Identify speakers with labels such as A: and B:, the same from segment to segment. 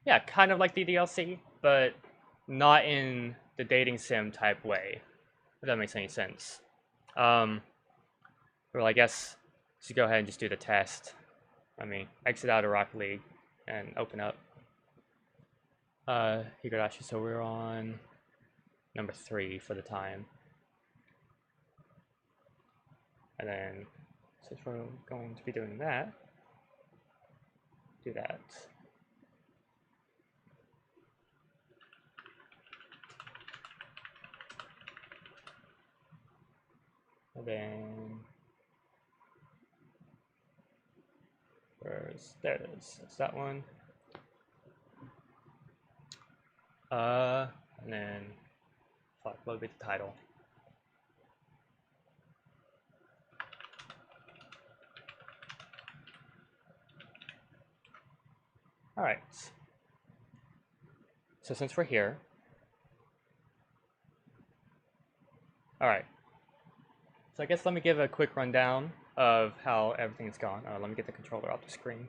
A: Yeah, kind of like the DLC, but not in the dating sim type way. If that makes any sense. Um, well, I guess just go ahead and just do the test. I mean, exit out of Rocket League and open up Higurashi. So we're on number 3 for the time, and then since we're going to be doing that, do that. And then there it is. It's that one. And then fuck, what would be the title? All right. So since we're here, all right. So I guess let me give a quick rundown of how everything's gone. Let me get the controller off the screen.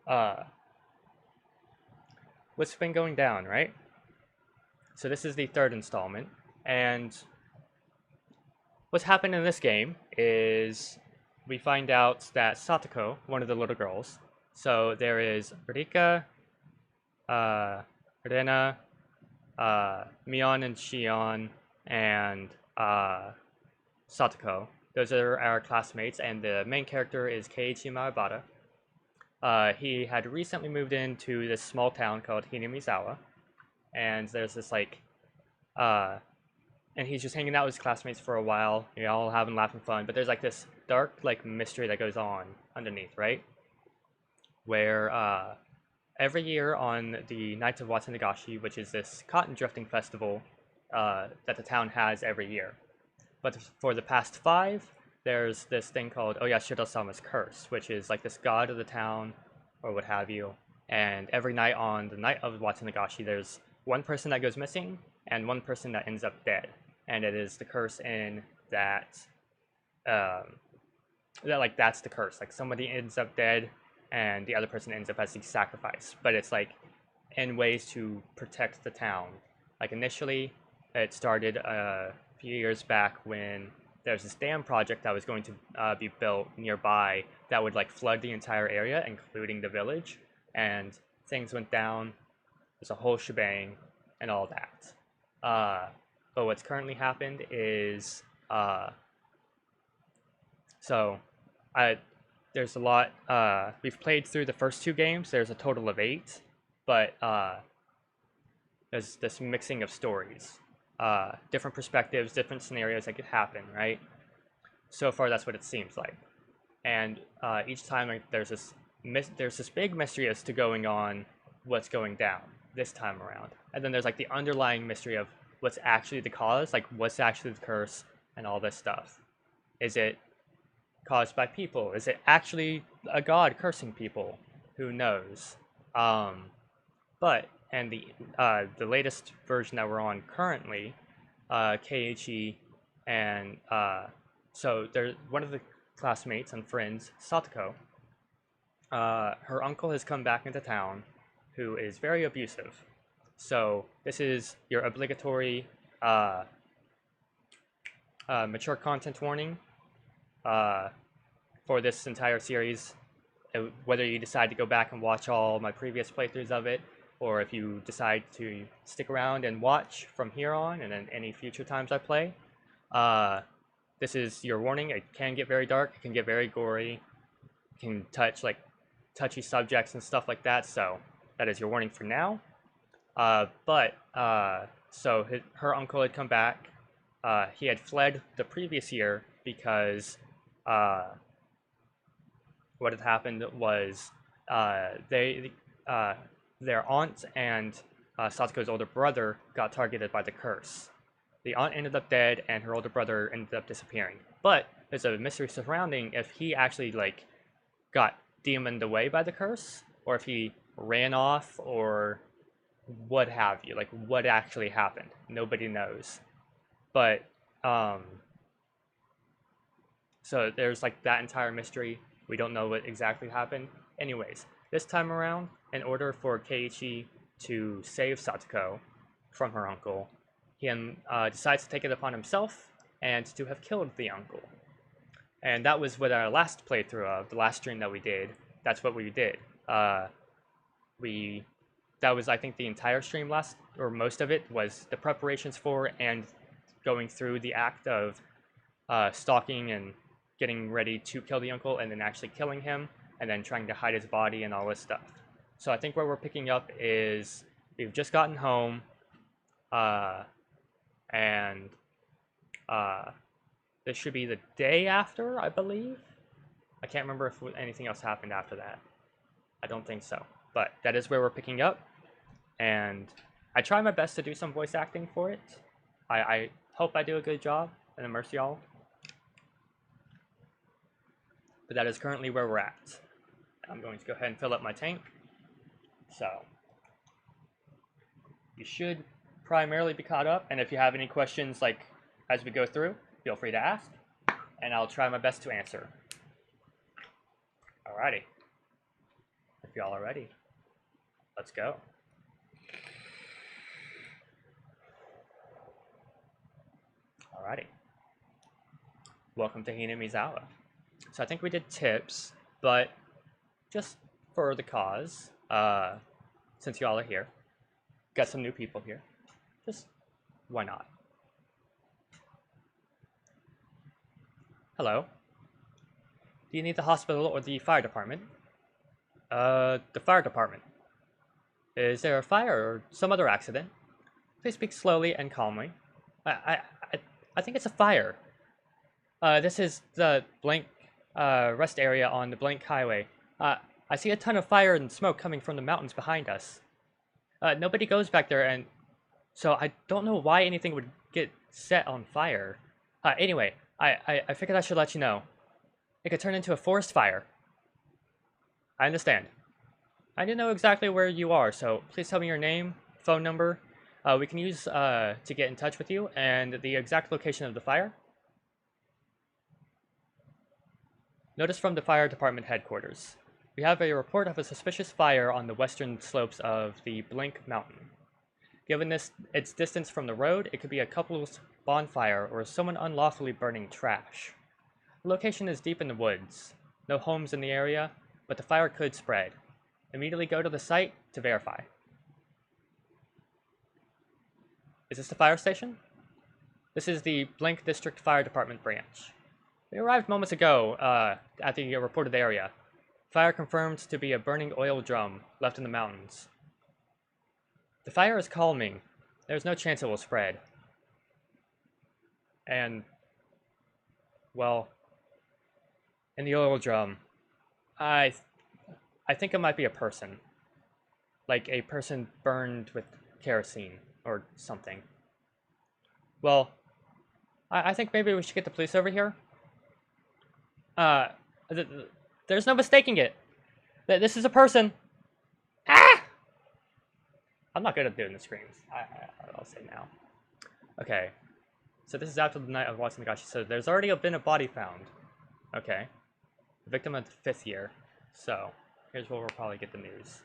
A: Uh, what's been going down, right? So this is the 3rd installment, and what's happened in this game is we find out that Satoko, one of the little girls, so there is Rika, Rena, Mion and Shion, and Satoko. Those are our classmates, and the main character is Keiichi Maebara. He had recently moved into this small town called Hinamizawa, and there's this and he's just hanging out with his classmates for a while. You're all having laughing fun, but there's like this dark mystery that goes on underneath, right? Where every year on the Nights of Watsunagashi, which is this cotton drifting festival that the town has every year. But for the past 5, there's this thing called Oyashiro-sama's Curse, which is like this god of the town, or what have you. And every night on the night of Watsunagashi, there's one person that goes missing, and one person that ends up dead. And it is the curse in that, that's the curse. Like somebody ends up dead, and the other person ends up as the sacrifice. But it's like in ways to protect the town. Like initially, it started a few years back when there's this dam project that was going to be built nearby that would like flood the entire area, including the village, and things went down. There's a whole shebang and all that. But what's currently happened is so I there's a lot. We've played through the first 2 games. There's a total of 8, but there's this mixing of stories, different perspectives, different scenarios that could happen, right? So far, that's what it seems like. And each time, there's this big mystery as to going on, what's going down this time around, and then there's like the underlying mystery of what's actually the cause, like what's actually the curse, and all this stuff. Is it caused by people? Is it actually a god cursing people? Who knows? Um, but and the latest version that we're on currently, Keiichi and so there's one of the classmates and friends, Satoko. Her uncle has come back into town, who is very abusive. So this is your obligatory mature content warning for this entire series. Whether you decide to go back and watch all my previous playthroughs of it, or if you decide to stick around and watch from here on and then any future times I play, this is your warning. It can get very dark, it can get very gory, it can touch like touchy subjects and stuff like that, so that is your warning for now. So her uncle had come back. He had fled the previous year because what had happened was their aunt and Satoko's older brother got targeted by the curse. The aunt ended up dead, and her older brother ended up disappearing. But there's a mystery surrounding if he actually got demoned away by the curse, or if he ran off, or what have you. Like what actually happened, nobody knows. But so there's that entire mystery. We don't know what exactly happened. Anyways, This time around, in order for Keiichi to save Satoko from her uncle, he decides to take it upon himself and to have killed the uncle. And that was what our last playthrough of, the last stream that we did. That's what we did. That was, I think, the entire stream last, or most of it, was the preparations for and going through the act of stalking and getting ready to kill the uncle, and then actually killing him, and then trying to hide his body and all this stuff. So I think where we're picking up is we've just gotten home, and this should be the day after, I believe. I can't remember if anything else happened after that. I don't think so. But that is where we're picking up. And I try my best to do some voice acting for it. I hope I do a good job and immerse y'all. But that is currently where we're at. I'm going to go ahead and fill up my tank. So, you should primarily be caught up. And if you have any questions, like, as we go through, feel free to ask. And I'll try my best to answer. Alrighty. If y'all are ready, let's go. Alrighty. Welcome to Hinamizawa. So I think we did tips, but just for the cause, since y'all are here, got some new people here, just why not? Hello. Do you need the hospital or the fire department? The fire department. Is there a fire or some other accident? Please speak slowly and calmly. I think it's a fire. This is the blank rest area on the blank highway. I see a ton of fire and smoke coming from the mountains behind us. Nobody goes back there, and so I don't know why anything would get set on fire. Anyway, I figured I should let you know. It could turn into a forest fire. I understand. I didn't know exactly where you are, so please tell me your name, phone number. We can use to get in touch with you, and the exact location of the fire. Notice from the fire department headquarters. We have a report of a suspicious fire on the western slopes of the Blink Mountain. Given its distance from the road, it could be a couple's bonfire or someone unlawfully burning trash. The location is deep in the woods. No homes in the area, but the fire could spread. Immediately go to the site to verify. Is this the fire station? This is the Blink District Fire Department branch. We arrived moments ago at the reported area. Fire confirmed to be a burning oil drum left in the mountains. The fire is calming. There's no chance it will spread. And, well, in the oil drum, I think it might be a person. Like a person burned with kerosene or something. Well, I think maybe we should get the police over here. There's no mistaking it. This is a person. Ah! I'm not good at doing the screams. I'll say now. Okay. So this is after the night of watching the Nagashi. So there's already been a body found. Okay. The victim of the 5th year. So here's where we'll probably get the news.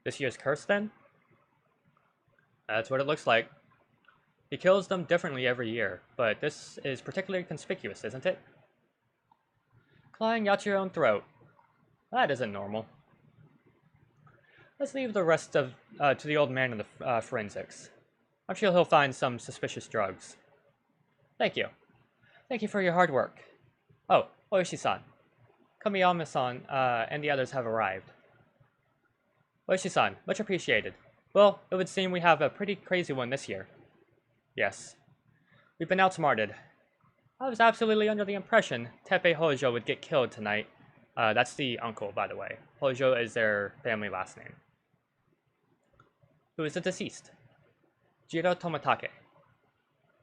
A: This year's curse, then? That's what it looks like. He kills them differently every year, but this is particularly conspicuous, isn't it? Clawing out your own throat. That isn't normal. Let's leave the rest of to the old man in the forensics. I'm sure he'll find some suspicious drugs. Thank you. Thank you for your hard work. Oh, Oishi-san. Kamiyama-san and the others have arrived. Oishi-san, much appreciated. Well, it would seem we have a pretty crazy one this year. Yes. We've been outsmarted. I was absolutely under the impression Teppei Hojo would get killed tonight. That's the uncle, by the way. Hojo is their family last name. Who is the deceased? Jiro Tomatake.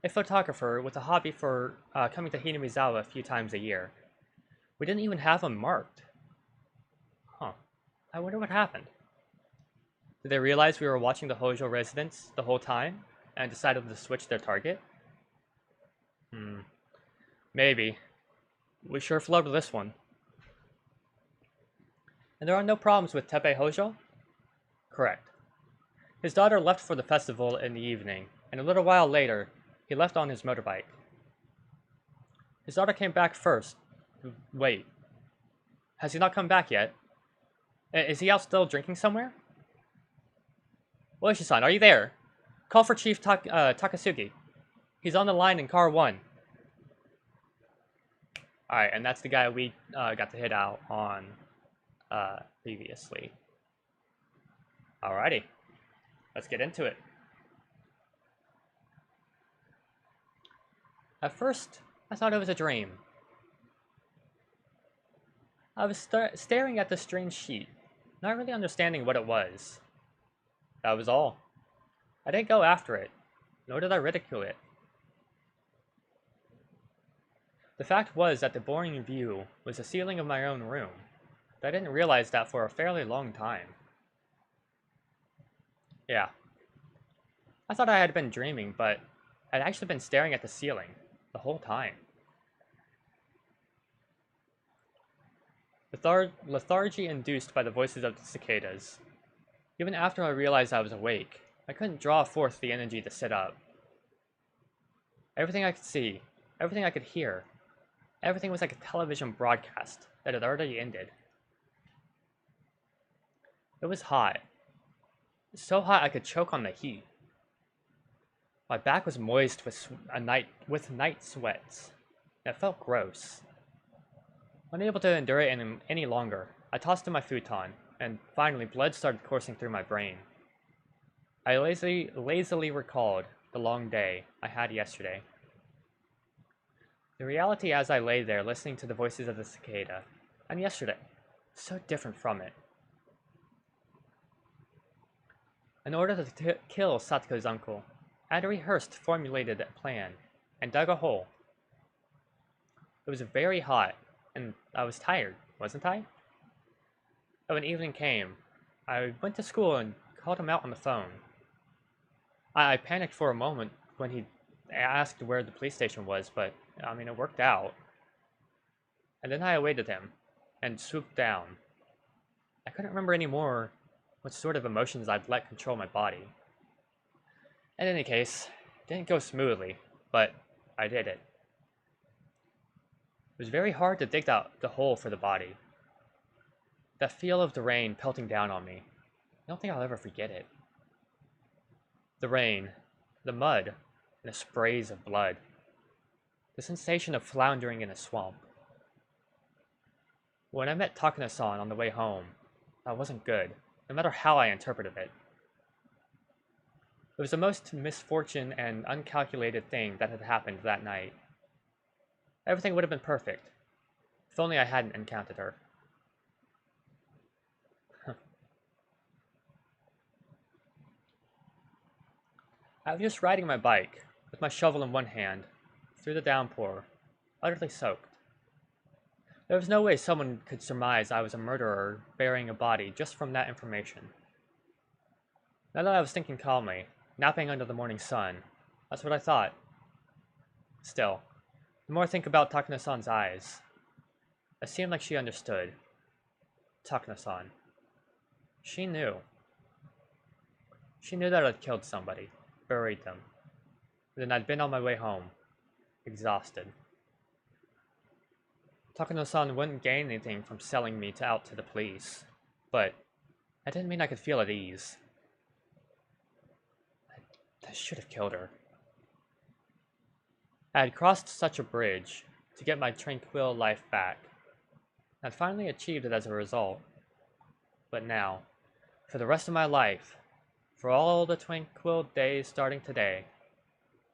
A: A photographer with a hobby for coming to Hinamizawa a few times a year. We didn't even have him marked. Huh. I wonder what happened. Did they realize we were watching the Hojo residents the whole time and decided to switch their target? Maybe. We sure flubbed this one. And there are no problems with Tepe Hojo? Correct. His daughter left for the festival in the evening, and a little while later, he left on his motorbike. His daughter came back first. Wait. Has he not come back yet? Is he out still drinking somewhere? Oishi-san, are you there? Call for Chief Takasugi. He's on the line in car 1. Alright, and that's the guy we got to hit out on previously. Alrighty. Let's get into it. At first, I thought it was a dream. I was staring at the strange sheet, not really understanding what it was. That was all. I didn't go after it, nor did I ridicule it. The fact was that the boring view was the ceiling of my own room, but I didn't realize that for a fairly long time. Yeah. I thought I had been dreaming, but I'd actually been staring at the ceiling the whole time. Lethargy induced by the voices of the cicadas. Even after I realized I was awake, I couldn't draw forth the energy to sit up. Everything I could see, everything I could hear, everything was like a television broadcast that had already ended. It was hot. So hot I could choke on the heat. My back was moist with night sweats. It felt gross. Unable to endure it any longer, I tossed in my futon, and finally blood started coursing through my brain. I lazily recalled the long day I had yesterday. The reality as I lay there listening to the voices of the cicada, and yesterday, so different from it. In order to kill Satsuko's uncle, I had rehearsed, formulated a plan, and dug a hole. It was very hot, and I was tired, wasn't I? When evening came, I went to school and called him out on the phone. I panicked for a moment when he asked where the police station was, but, it worked out. And then I awaited him, and swooped down. I couldn't remember anymore what sort of emotions I'd let control my body. In any case, it didn't go smoothly, but I did it. It was very hard to dig out the hole for the body. That feel of the rain pelting down on me, I don't think I'll ever forget it. The rain, the mud, and the sprays of blood. The sensation of floundering in a swamp. When I met Takano-san on the way home, that wasn't good, no matter how I interpreted it. It was the most misfortune and uncalculated thing that had happened that night. Everything would have been perfect, if only I hadn't encountered her. I was just riding my bike, with my shovel in one hand, through the downpour, utterly soaked. There was no way someone could surmise I was a murderer burying a body just from that information. Now that I was thinking calmly, napping under the morning sun, that's what I thought. Still, the more I think about Takano-san's eyes, it seemed like she understood. Takano-san. She knew. She knew that I'd killed somebody, buried them. Then I'd been on my way home, exhausted. Takano-san wouldn't gain anything from selling me out to the police, but that didn't mean I could feel at ease. I should have killed her. I had crossed such a bridge to get my tranquil life back. I'd finally achieved it as a result. But now, for the rest of my life, for all the tranquil days starting today,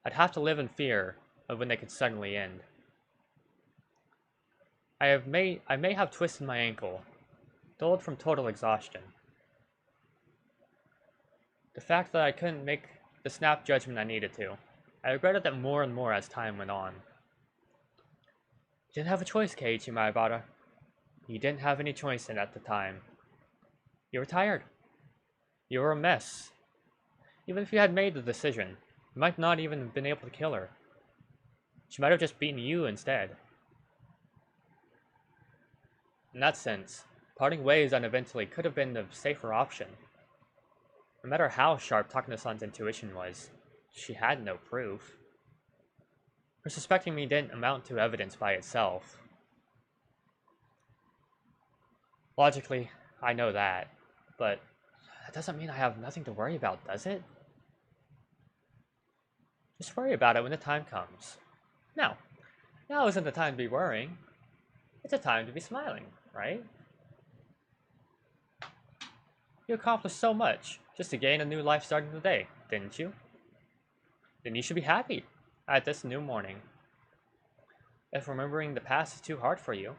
A: I'd have to live in fear of when they could suddenly end. I may have twisted my ankle, dulled from total exhaustion. The fact that I couldn't make the snap judgment I needed to, I regretted that more and more as time went on. You didn't have a choice, Keiichi Maebara. You didn't have any choice in at the time. You were tired. You were a mess. Even if you had made the decision, you might not even have been able to kill her. She might have just beaten you instead. In that sense, parting ways uneventfully could have been the safer option. No matter how sharp Takano-san's intuition was, she had no proof. Her suspecting me didn't amount to evidence by itself. Logically, I know that, but that doesn't mean I have nothing to worry about, does it? Just worry about it when the time comes. Now isn't the time to be worrying. It's a time to be smiling, right? You accomplished so much just to gain a new life starting today, didn't you? Then you should be happy at this new morning. If remembering the past is too hard for you,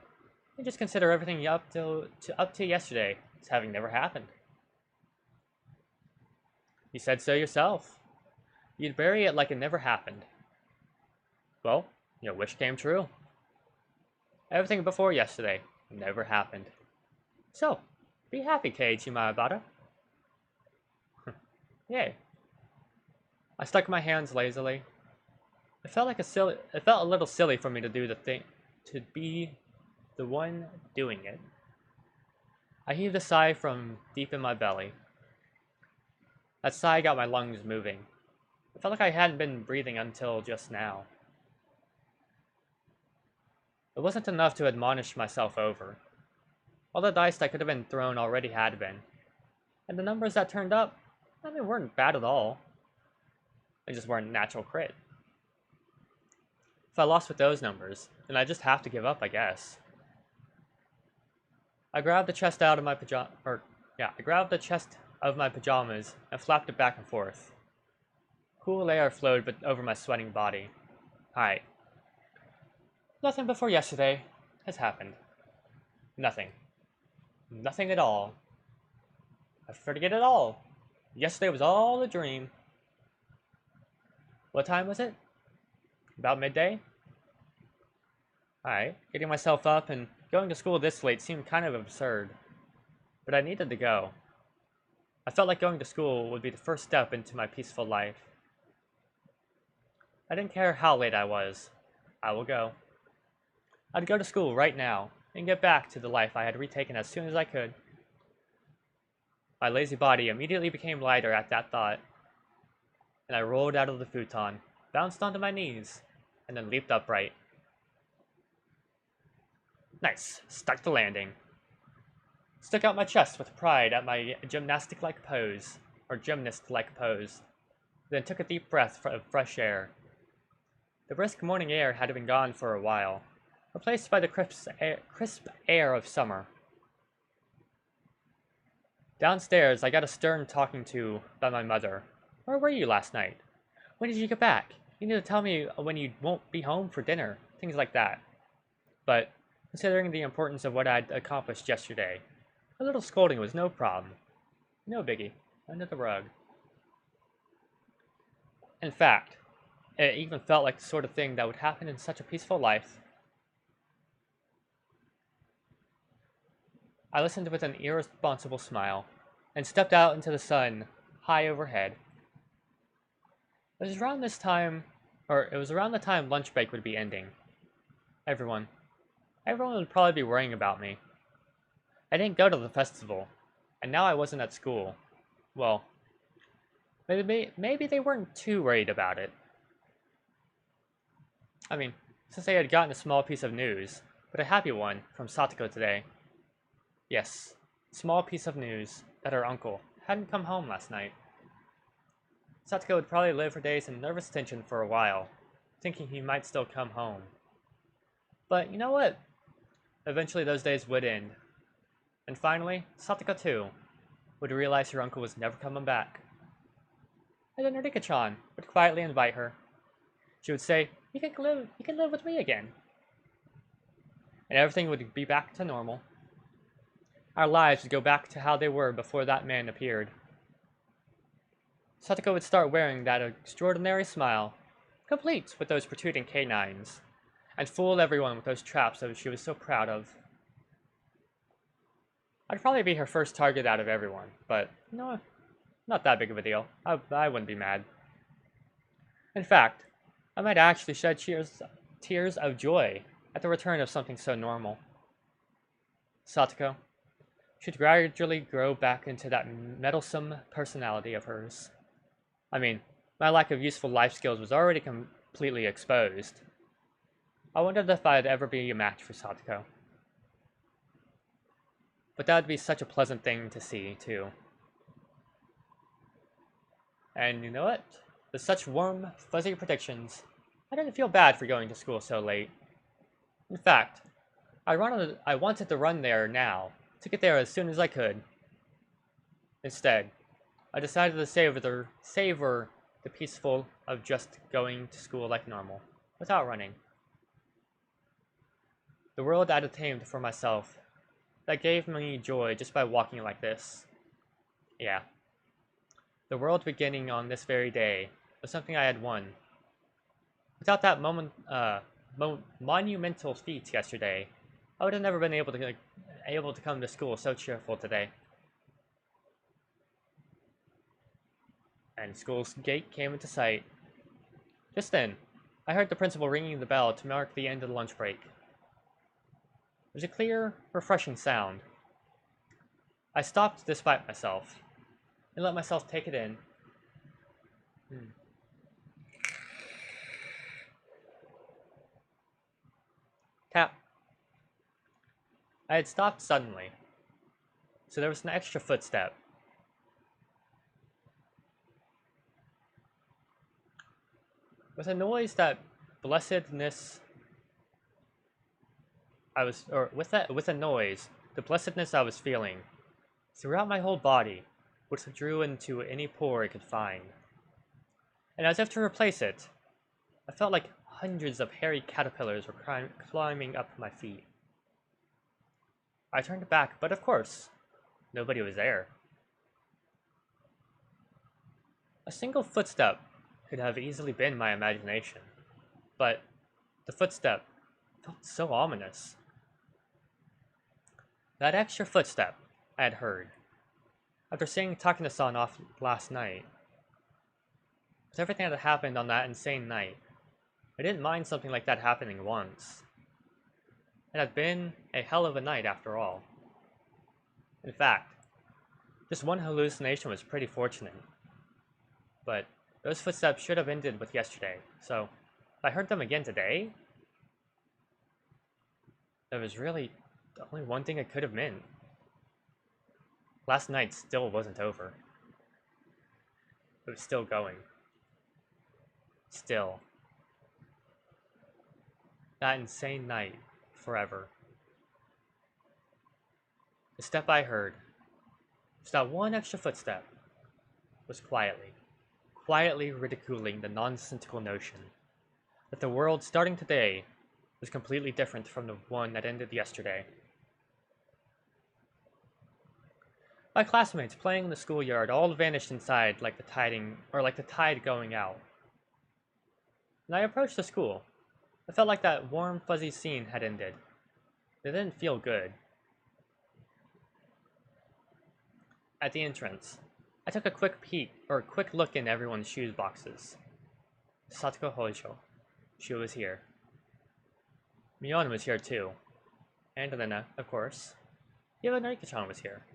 A: then just consider everything up to yesterday as having never happened. You said so yourself. You'd bury it like it never happened. Well, your wish came true. Everything before yesterday never happened. So, be happy, Keiichi Maebara. Yay. I stuck my hands lazily. It felt a little silly for me to do the thing, to be the one doing it. I heaved a sigh from deep in my belly. That sigh got my lungs moving. It felt like I hadn't been breathing until just now. It wasn't enough to admonish myself over. All the dice that could have been thrown already had been. And the numbers that turned up, weren't bad at all. They just weren't natural crit. If I lost with those numbers, then I just have to give up, I guess. I grabbed the chest of my pajamas and flapped it back and forth. Cool air flowed over my sweating body. Alright. Nothing before yesterday has happened. Nothing. Nothing at all. I forget it all. Yesterday was all a dream. What time was it? About midday? Alright, getting myself up and going to school this late seemed kind of absurd. But I needed to go. I felt like going to school would be the first step into my peaceful life. I didn't care how late I was. I will go. I'd go to school right now and get back to the life I had retaken as soon as I could. My lazy body immediately became lighter at that thought, and I rolled out of the futon, bounced onto my knees, and then leaped upright. Nice, stuck the landing. Stuck out my chest with pride at my gymnast-like pose, then took a deep breath of fresh air. The brisk morning air had been gone for a while, replaced by the crisp air of summer. Downstairs, I got a stern talking to by my mother. Where were you last night? When did you get back? You need to tell me when you won't be home for dinner. Things like that. But, considering the importance of what I'd accomplished yesterday, a little scolding was no problem. No biggie. Under the rug. In fact, it even felt like the sort of thing that would happen in such a peaceful life. I listened with an irresponsible smile, and stepped out into the sun, high overhead. It was around the time lunch break would be ending. Everyone would probably be worrying about me. I didn't go to the festival, and now I wasn't at school. Well, maybe they weren't too worried about it. Since they had gotten a small piece of news, but a happy one, from Satoko today. Yes, a small piece of news that her uncle hadn't come home last night. Satoko would probably live her days in nervous tension for a while, thinking he might still come home. But you know what? Eventually those days would end. And finally, Satoko too would realize her uncle was never coming back. And then Rika-chan would quietly invite her. She would say, you can live with me again. And everything would be back to normal. Our lives would go back to how they were before that man appeared. Satoko would start wearing that extraordinary smile, complete with those protruding canines, and fool everyone with those traps that she was so proud of. I'd probably be her first target out of everyone, but no, not that big of a deal. I wouldn't be mad. In fact, I might actually shed tears of joy at the return of something so normal. Satoko should gradually grow back into that meddlesome personality of hers. I mean, my lack of useful life skills was already completely exposed. I wondered if I'd ever be a match for Satoko. But that would be such a pleasant thing to see, too. And you know what? With such warm, fuzzy predictions, I didn't feel bad for going to school so late. In fact, I wanted to run there now, to get there as soon as I could. Instead, I decided to savor the peaceful of just going to school like normal, without running. The world I'd attained for myself, that gave me joy just by walking like this. Yeah. The world beginning on this very day was something I had won. Without that monumental feat yesterday, I would have never been able to come to school so cheerful today. And school's gate came into sight. Just then, I heard the principal ringing the bell to mark the end of the lunch break. It was a clear, refreshing sound. I stopped despite myself, and let myself take it in. Tap. I had stopped suddenly, so there was an extra footstep. With a noise that blessedness with a noise, the blessedness I was feeling throughout my whole body, which drew into any pore it could find. And as if to replace it, I felt like hundreds of hairy caterpillars were climbing up my feet. I turned back, but of course, nobody was there. A single footstep could have easily been my imagination, but the footstep felt so ominous. That extra footstep I had heard, after seeing Takina-san off last night. With everything that happened on that insane night, I didn't mind something like that happening once. It had been a hell of a night after all. In fact, just one hallucination was pretty fortunate. But those footsteps should have ended with yesterday, so if I heard them again today, there was really only one thing it could have meant. Last night still wasn't over. It was still going. Still. That insane night, forever. The step I heard, just that one extra footstep, was quietly ridiculing the nonsensical notion that the world starting today was completely different from the one that ended yesterday. My classmates playing in the schoolyard all vanished inside like the tide going out. When I approached the school, I felt like that warm, fuzzy scene had ended. It didn't feel good. At the entrance, I took a quick look in everyone's shoes boxes. Satoko Hojo. She was here. Mion was here too. And Elena, of course. Even Narika-chan was here.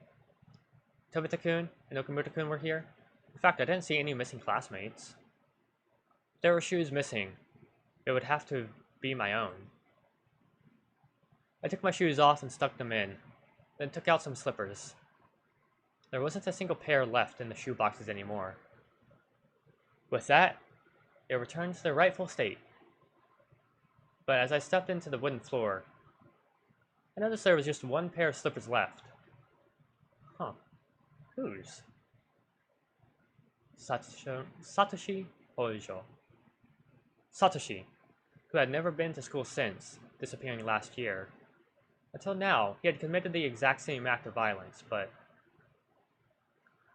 A: Tobita-kun and Okamuto-kun were here. In fact, I didn't see any missing classmates. If there were shoes missing, it would have to be my own. I took my shoes off and stuck them in, then took out some slippers. There wasn't a single pair left in the shoe boxes anymore. With that, it returned to their rightful state. But as I stepped into the wooden floor, I noticed there was just one pair of slippers left. Huh. Whose? Satoshi Hojo. Satoshi, who had never been to school since disappearing last year. Until now, he had committed the exact same act of violence, but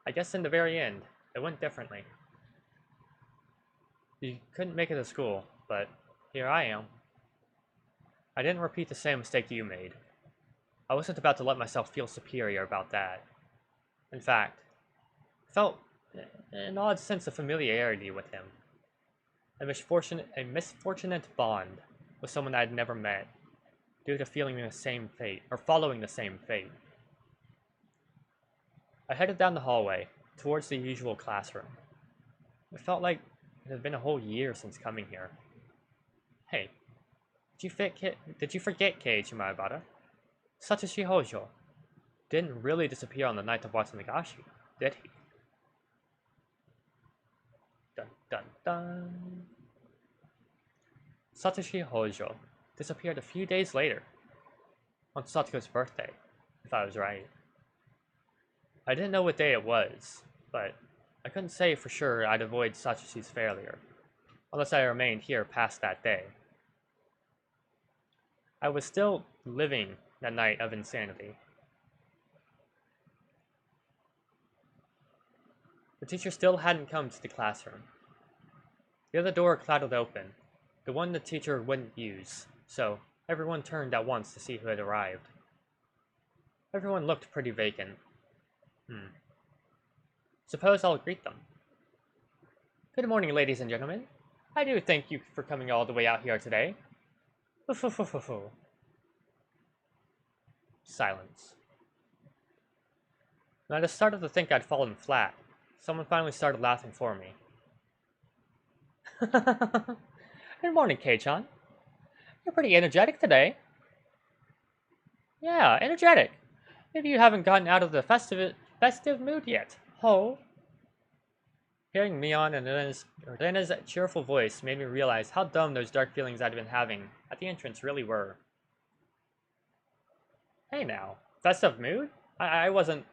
A: I guess in the very end, it went differently. He couldn't make it to school, but here I am. I didn't repeat the same mistake you made. I wasn't about to let myself feel superior about that. In fact, I felt an odd sense of familiarity with him. A misfortunate bond with someone I had never met. due to feeling the same fate, or following the same fate. I headed down the hallway, towards the usual classroom. It felt like it had been a whole year since coming here. Hey, did you forget Keiichi Maebara? Satoshi Hojo didn't really disappear on the night of Watsunagashi, did he? Dun dun dun. Satoshi Hojo disappeared a few days later, on Sato's birthday, if I was right. I didn't know what day it was, but I couldn't say for sure I'd avoid Satoshi's failure, unless I remained here past that day. I was still living that night of insanity. The teacher still hadn't come to the classroom. The other door clattered open, the one the teacher wouldn't use, so everyone turned at once to see who had arrived. Everyone looked pretty vacant. Suppose I'll greet them. Good morning, ladies and gentlemen. I do thank you for coming all the way out here today. Silence. When I just started to think I'd fallen flat, someone finally started laughing for me. Good morning, Kei-chan. You're pretty energetic today. Yeah, energetic. Maybe you haven't gotten out of the festive mood yet. Ho. Hearing Mion and Rena's cheerful voice made me realize how dumb those dark feelings I'd been having at the entrance really were. Hey now, festive mood? I wasn't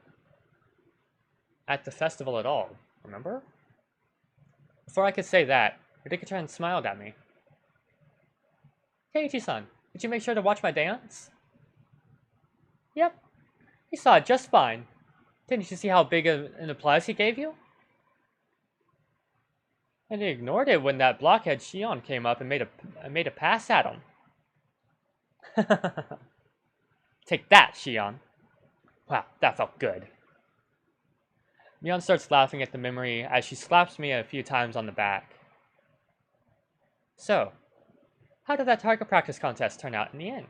A: at the festival at all, remember? Before I could say that, Rika-chan smiled at me. Keiichi-san, did you make sure to watch my dance? Yep, he saw it just fine. Didn't you see how big an applause he gave you? And he ignored it when that blockhead Shion came up and made a pass at him. Take that, Shion. Wow, that felt good. Mion starts laughing at the memory as she slaps me a few times on the back. So, how did that target practice contest turn out in the end?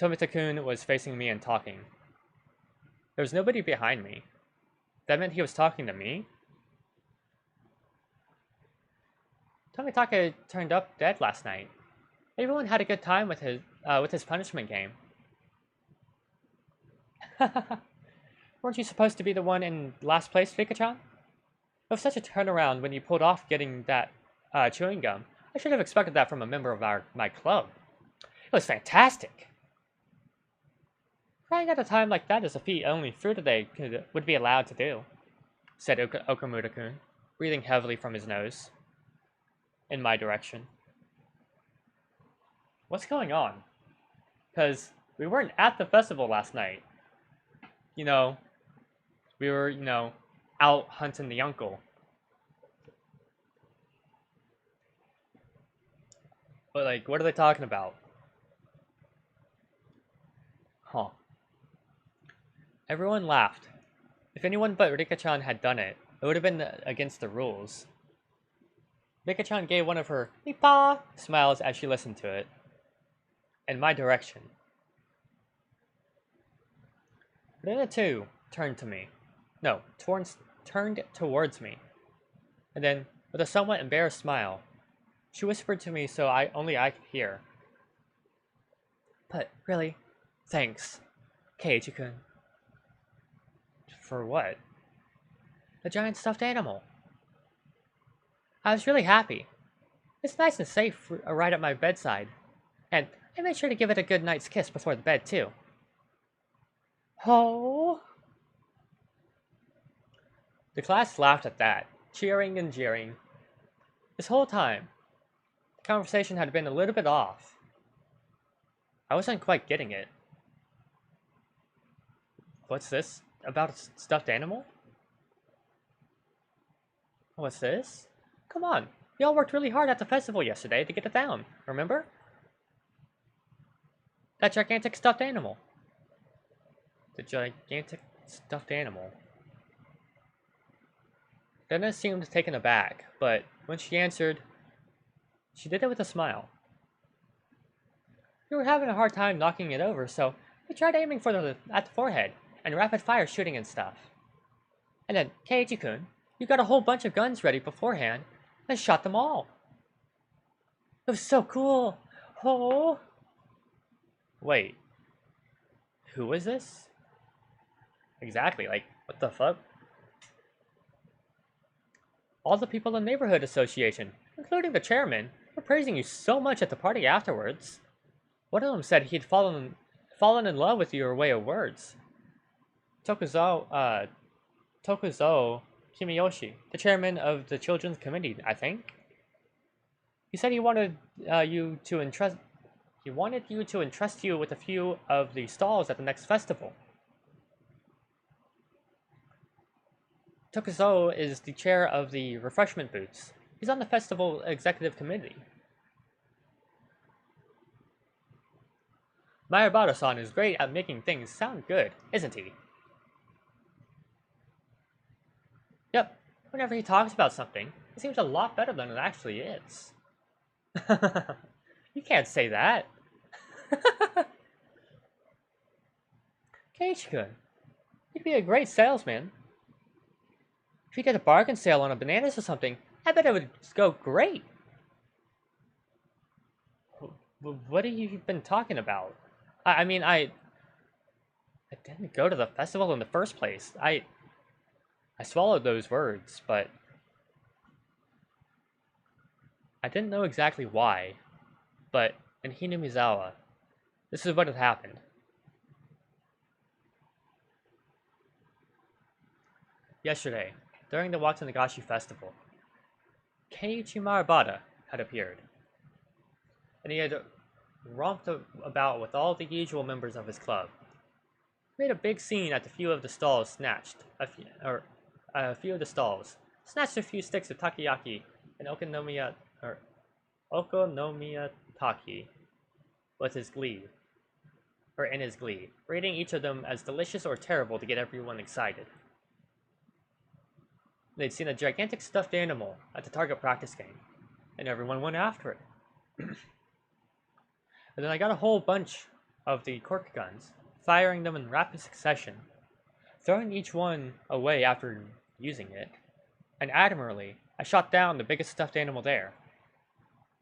A: Tomita-kun was facing me and talking. There was nobody behind me. That meant he was talking to me? Tomitaka turned up dead last night. Everyone had a good time with his punishment game. Weren't you supposed to be the one in last place, Rika-chan? It was such a turnaround when you pulled off getting that chewing gum. I should have expected that from a member of my club. It was fantastic. Crying at a time like that is a feat only Fruitaday would be allowed to do, said Okamura-kun, breathing heavily from his nose. In my direction. What's going on? Because we weren't at the festival last night. You know, we were, out hunting the uncle. But, like, what are they talking about? Huh. Everyone laughed. If anyone but Rika-chan had done it, it would have been against the rules. Rika-chan gave one of her "Ipa" smiles as she listened to it. In my direction. Rena too turned to me. No, turned towards me. And then, with a somewhat embarrassed smile, she whispered to me so only I could hear. But really, thanks, Keiichi-kun. For what? The giant stuffed animal. I was really happy. It's nice and safe right at my bedside. And I made sure to give it a good night's kiss before the bed, too. Oh! The class laughed at that, cheering and jeering. This whole time, the conversation had been a little bit off. I wasn't quite getting it. What's this? About a stuffed animal? What's this? Come on, we all worked really hard at the festival yesterday to get it down, remember? That gigantic stuffed animal. The gigantic stuffed animal. Dennis seemed taken aback, but when she answered, she did it with a smile. We were having a hard time knocking it over, so we tried aiming at the forehead and rapid fire shooting and stuff. And then, Keiichi-kun, you got a whole bunch of guns ready beforehand and shot them all. It was so cool. Oh. Wait. Who was this? Exactly, like, what the fuck? All the people in the neighborhood association, including the chairman, were praising you so much at the party afterwards. One of them said he'd fallen in love with your way of words. Tokuzo Kimiyoshi, the chairman of the children's committee, I think. He said he wanted you to entrust you with a few of the stalls at the next festival. Tokuzo is the chair of the refreshment booths. He's on the festival executive committee. Mayabata-san is great at making things sound good, isn't he? Yep, whenever he talks about something, it seems a lot better than it actually is. You can't say that. Keiichi-kun, you'd be a great salesman. If you get a bargain sale on a bananas or something, I bet it would go great. What have you been talking about? I mean, I didn't go to the festival in the first place. I swallowed those words, but I didn't know exactly why. But in Hinamizawa, this is what had happened. Yesterday, during the Watanagashi festival, Keiichi Marabata had appeared, and he had romped about with all the usual members of his club. He made a big scene at a few of the stalls, snatched a few sticks of takoyaki and okonomiyaki with his glee, or in his glee, rating each of them as delicious or terrible to get everyone excited. They'd seen a gigantic stuffed animal at the target practice game, and everyone went after it. And then I got a whole bunch of the cork guns, firing them in rapid succession, throwing each one away after using it, and admirably, I shot down the biggest stuffed animal there.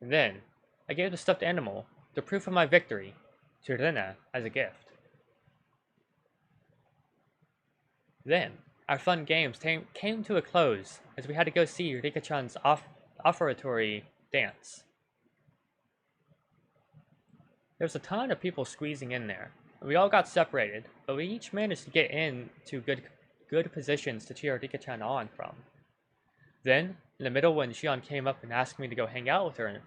A: And then, I gave the stuffed animal the proof of my victory to Rina as a gift. Then, our fun games came to a close as we had to go see Rika-chan's offertory dance. There was a ton of people squeezing in there. We all got separated, but we each managed to get into good positions to cheer Rika-chan on from. Then, in the middle when Shion came up and asked me to go hang out with her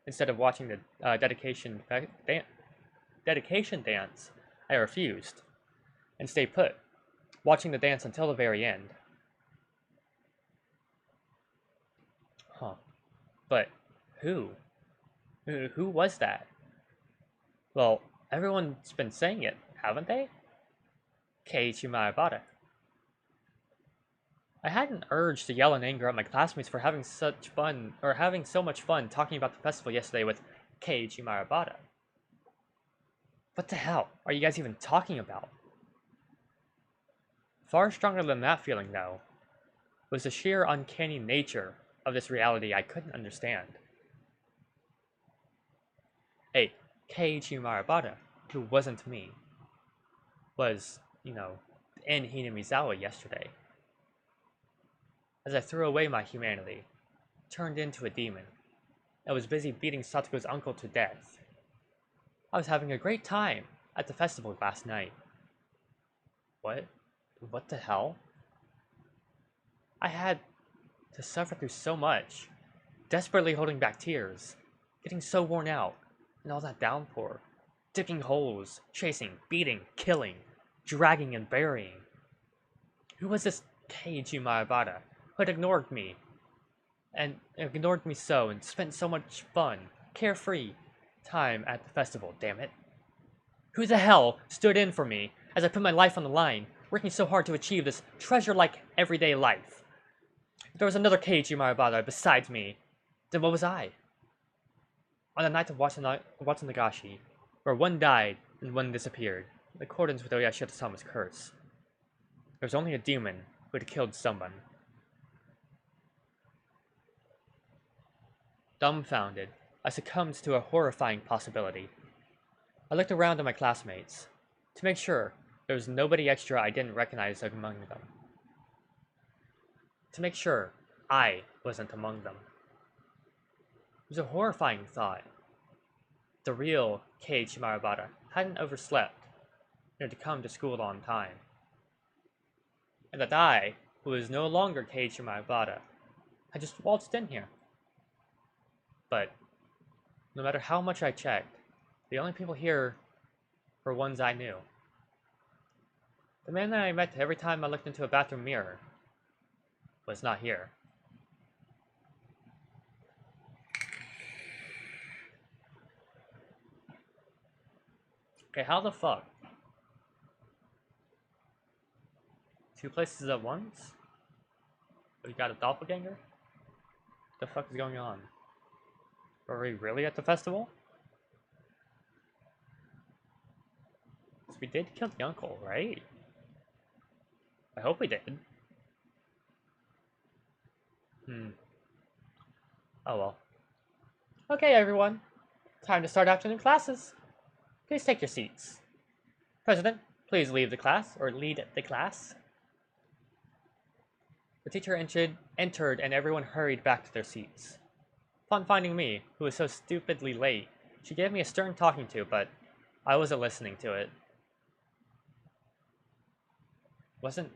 A: instead of watching the dedication dance, I refused, and stayed put, watching the dance until the very end. Huh. But who? Who was that? Well, everyone's been saying it, haven't they? Keiichi Mayabata. I had an urge to yell in anger at my classmates for having so much fun talking about the festival yesterday with Keiichi Mayabata. What the hell are you guys even talking about? Far stronger than that feeling, though, was the sheer uncanny nature of this reality I couldn't understand. Hey, Keiichi Marabata, who wasn't me, was, in Hinamizawa yesterday. As I threw away my humanity, turned into a demon, I was busy beating Satoko's uncle to death. I was having a great time at the festival last night. What? What the hell? I had to suffer through so much, desperately holding back tears, getting so worn out, and all that downpour, digging holes, chasing, beating, killing, dragging and burying. Who was this Keiichi Mayabata who had ignored me so and spent so much fun, carefree time at the festival, damn it? Who the hell stood in for me as I put my life on the line, working so hard to achieve this treasure-like everyday life? If there was another Keiichi Mayabata besides me, then what was I? On the night of Watanagashi, where one died and one disappeared, in accordance with Oyashita-sama's curse. There was only a demon who had killed someone. Dumbfounded, I succumbed to a horrifying possibility. I looked around at my classmates, to make sure there was nobody extra I didn't recognize among them. To make sure I wasn't among them. It was a horrifying thought. The real Keiichi Marabata hadn't overslept and had come to school on time. And that I, who was no longer Keiichi Marabata, had just waltzed in here. But no matter how much I checked, the only people here were ones I knew. The man that I met every time I looked into a bathroom mirror was not here. Okay, how the fuck? Two places at once? We got a doppelganger? What the fuck is going on? Are we really at the festival? So we did kill the uncle, right? I hope we did. Oh well. Okay, everyone. Time to start afternoon classes. Please take your seats. President, please leave the class, or lead the class. The teacher entered and everyone hurried back to their seats. Upon finding me, who was so stupidly late, she gave me a stern talking to, but I wasn't listening to it. Wasn't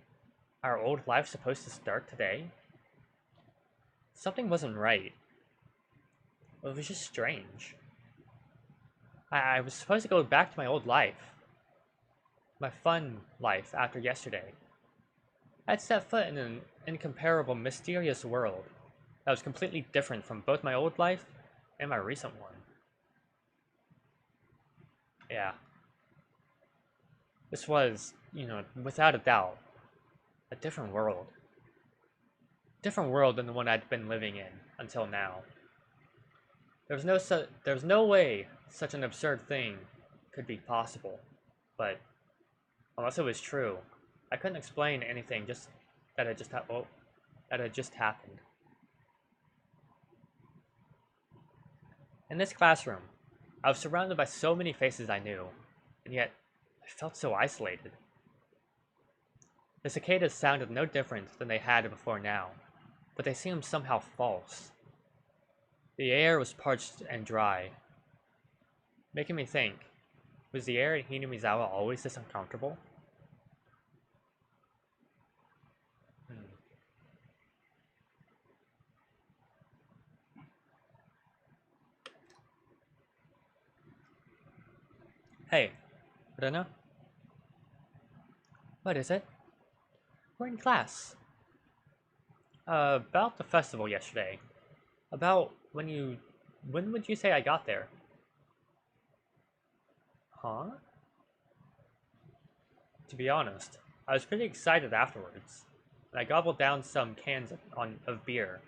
A: our old life supposed to start today? Something wasn't right. It was just strange. I was supposed to go back to my old life. My fun life after yesterday. I'd set foot in an incomparable, mysterious world that was completely different from both my old life and my recent one. Yeah. This was, without a doubt, a different world. Different world than the one I'd been living in until now. There's no way such an absurd thing could be possible, but unless it was true, I couldn't explain anything that had just happened. In this classroom, I was surrounded by so many faces I knew, and yet I felt so isolated. The cicadas sounded no different than they had before now, but they seemed somehow false. The air was parched and dry, making me think, was the air in Hinamizawa always this uncomfortable? Hey, Rena? What is it? We're in class. About the festival yesterday. About when would you say I got there? Huh? To be honest, I was pretty excited afterwards, and I gobbled down some cans of beer.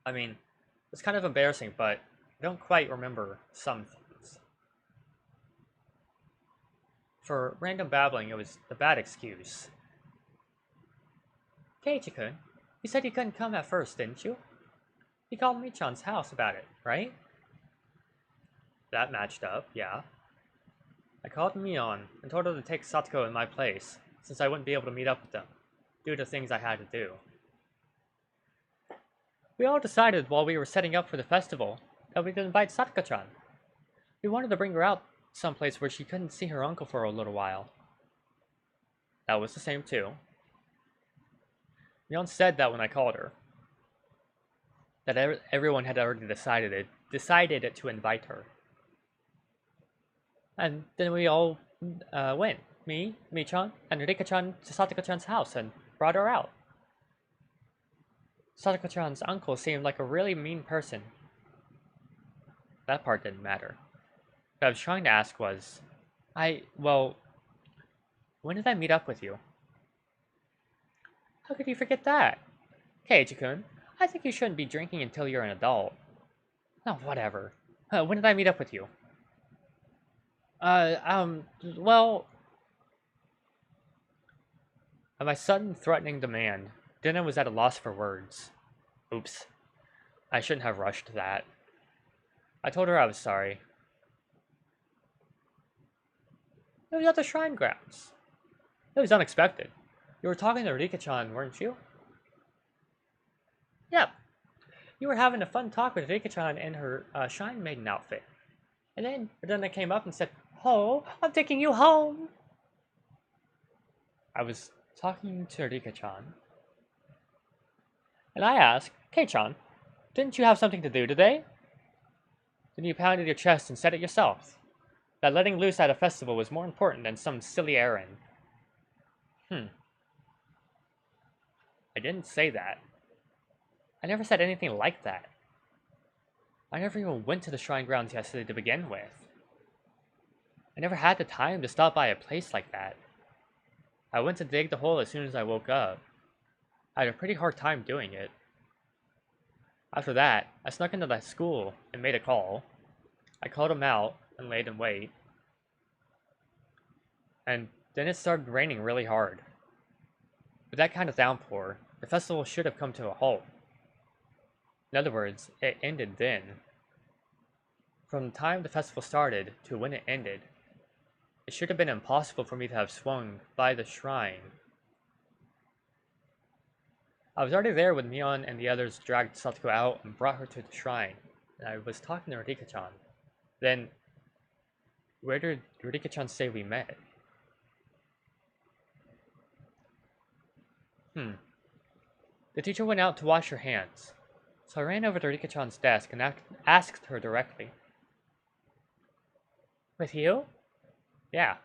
A: I mean, it's kind of embarrassing, but I don't quite remember some things. For random babbling, it was a bad excuse. Keiichi-kun, you said you couldn't come at first, didn't you? You called Michan's house about it, right? That matched up, yeah. I called Mion and told her to take Satoko in my place, since I wouldn't be able to meet up with them, due to things I had to do. We all decided while we were setting up for the festival that we'd invite Satoko-chan. We wanted to bring her out someplace where she couldn't see her uncle for a little while. That was the same too. Mion said that when I called her. That everyone had already decided to invite her. And then we all went. Me, Michan, and Rika-chan to Satoko-chan's house and brought her out. Satoko-chan's uncle seemed like a really mean person. That part didn't matter. What I was trying to ask was, when did I meet up with you? How could you forget that? Keiichi-kun, I think you shouldn't be drinking until you're an adult. Oh, whatever. When did I meet up with you? Well, at my sudden threatening demand, Dinah was at a loss for words. Oops, I shouldn't have rushed that. I told her I was sorry. It was at the shrine grounds. It was unexpected. You were talking to Rika-chan, weren't you? Yep. You were having a fun talk with Rika-chan in her Shrine Maiden outfit. And then Dinah came up and said, "Oh, I'm taking you home." I was talking to Rika-chan, and I asked, "Kei-chan, didn't you have something to do today?" Then you pounded your chest and said it yourself, that letting loose at a festival was more important than some silly errand. Hmm, I didn't say that. I never said anything like that. I never even went to the shrine grounds yesterday to begin with. I never had the time to stop by a place like that. I went to dig the hole as soon as I woke up. I had a pretty hard time doing it. After that, I snuck into the school and made a call. I called him out and laid in wait. And then it started raining really hard. With that kind of downpour, the festival should have come to a halt. In other words, it ended then. From the time the festival started to when it ended, it should have been impossible for me to have swung by the shrine. I was already there when Mion and the others dragged Satsuko out and brought her to the shrine, and I was talking to Rika-chan. Then, where did Rika-chan say we met? The teacher went out to wash her hands, so I ran over to Rika-chan's desk and asked her directly. With you? Yeah.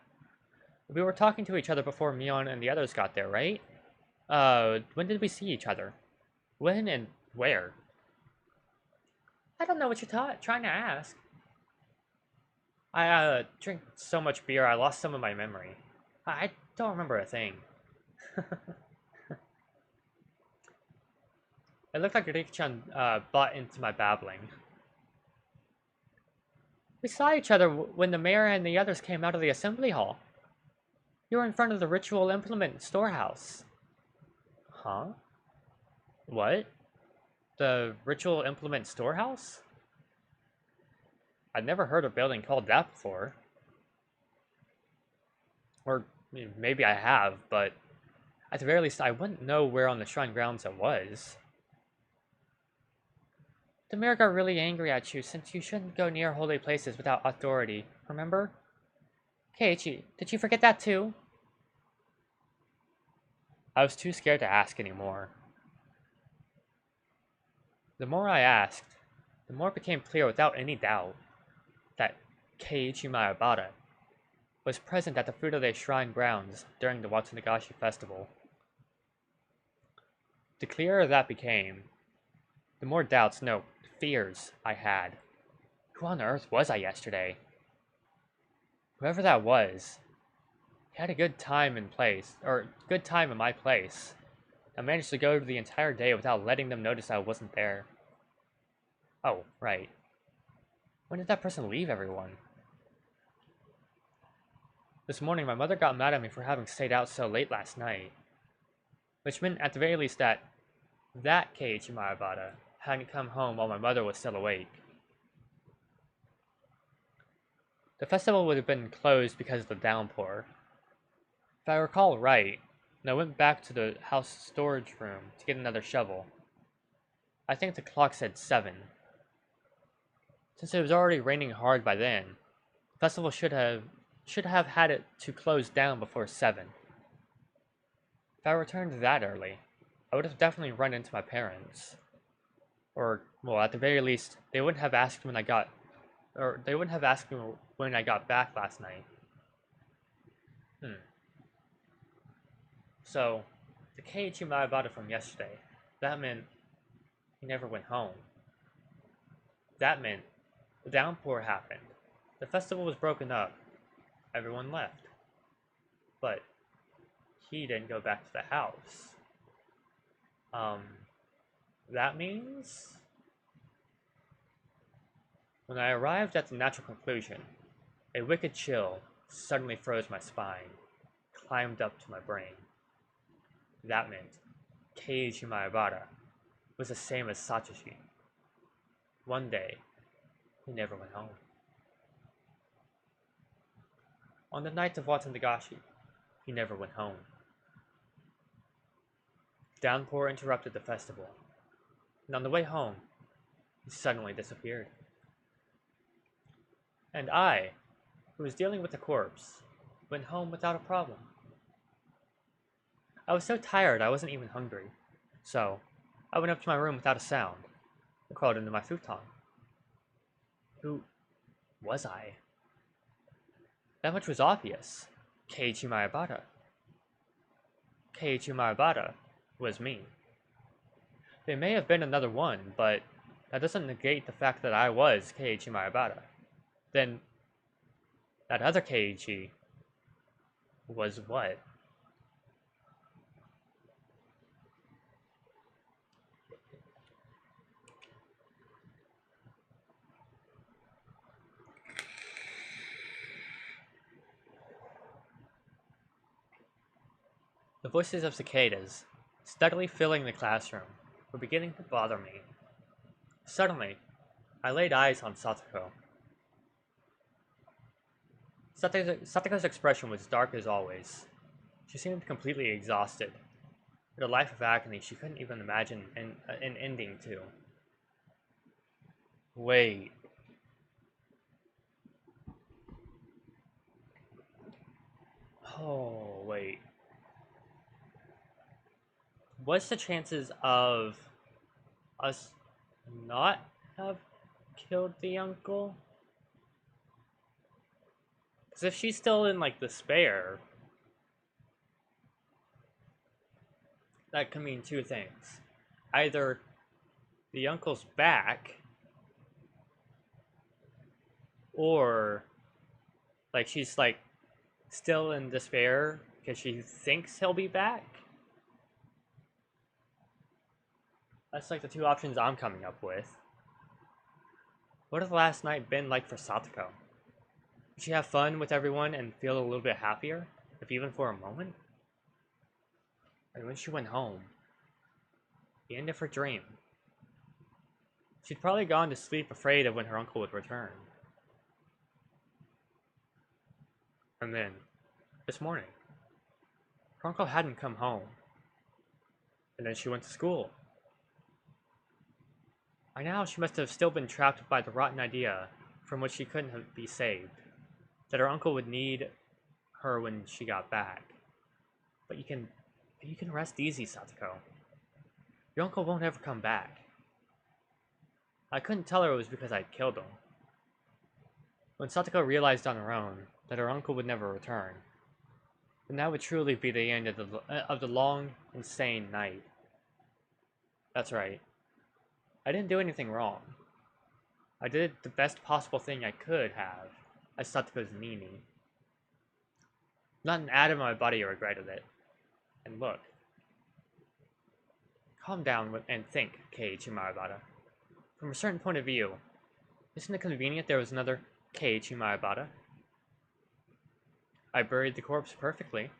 A: We were talking to each other before Mion and the others got there, right? When did we see each other? When and where? I don't know what you're trying to ask. I, drank so much beer I lost some of my memory. I don't remember a thing. It looked like Rika-chan, bought into my babbling. We saw each other when the mayor and the others came out of the assembly hall. You were in front of the ritual implement storehouse. Huh? What? The ritual implement storehouse? I'd never heard a building called that before. Or maybe I have, but at the very least I wouldn't know where on the shrine grounds it was. The mayor got really angry at you since you shouldn't go near holy places without authority, remember? Keiichi, did you forget that too? I was too scared to ask anymore. The more I asked, the more it became clear without any doubt that Keiichi Mayabara was present at the Fudode Shrine grounds during the Watsunagashi festival. The clearer that became, the more doubts, no, fears I had. Who on earth was I yesterday? Whoever that was, he had a good time in my place. I managed to go the entire day without letting them notice I wasn't there. Oh, right. When did that person leave everyone? This morning, my mother got mad at me for having stayed out so late last night. Which meant, at the very least, that Keiichi Mayabara hadn't come home while my mother was still awake. The festival would have been closed because of the downpour. If I recall right, and I went back to the house storage room to get another shovel. I think the clock said 7. Since it was already raining hard by then, the festival should have had it to close down before 7. If I returned that early, I would have definitely run into my parents. Or, well, at the very least, they wouldn't have asked when I got back last night. So, the Keiichi Mayabara from yesterday, that meant he never went home. That meant the downpour happened. The festival was broken up. Everyone left. But he didn't go back to the house. That means when I arrived at the natural conclusion, A wicked chill suddenly froze my spine, climbed up to my brain. That meant Keiji Maebara was the same as Satoshi. One day, he never went home. On the night of Watanagashi, he never went home. Downpour interrupted the festival, and on the way home, he suddenly disappeared. And I, who was dealing with the corpse, went home without a problem. I was so tired I wasn't even hungry, so I went up to my room without a sound and crawled into my futon. Who was I? That much was obvious. Keiichi Maebara. Keiichi Maebara was me. There may have been another one, but that doesn't negate the fact that I was Keiichi Maebara. Then, that other Keiichi was what? The voices of cicadas, steadily filling the classroom, were beginning to bother me. Suddenly, I laid eyes on Satoko. Satoko's expression was dark as always. She seemed completely exhausted. With a life of agony she couldn't even imagine an ending to. Wait. Oh, wait. What's the chances of us not have killed the uncle? Because if she's still in, like, despair, that could mean two things. Either the uncle's back, or, like, she's, like, still in despair because she thinks he'll be back. That's, like, the two options I'm coming up with. What had the last night been like for Satoko? Did she have fun with everyone and feel a little bit happier, if even for a moment? And when she went home, the end of her dream, she'd probably gone to sleep afraid of when her uncle would return. And then, this morning, her uncle hadn't come home. And then she went to school. By now, she must have still been trapped by the rotten idea from which she couldn't be saved, that her uncle would need her when she got back. But you can rest easy, Satoko. Your uncle won't ever come back. I couldn't tell her it was because I'd killed him. When Satoko realized on her own that her uncle would never return, then that would truly be the end of the long, insane night. That's right. I didn't do anything wrong. I did the best possible thing I could have as Satoko's Nini. Not an atom of my body regretted it. And look. Calm down and think, Keiichi Maebara. From a certain point of view, isn't it convenient there was another Keiichi Maebara? I buried the corpse perfectly.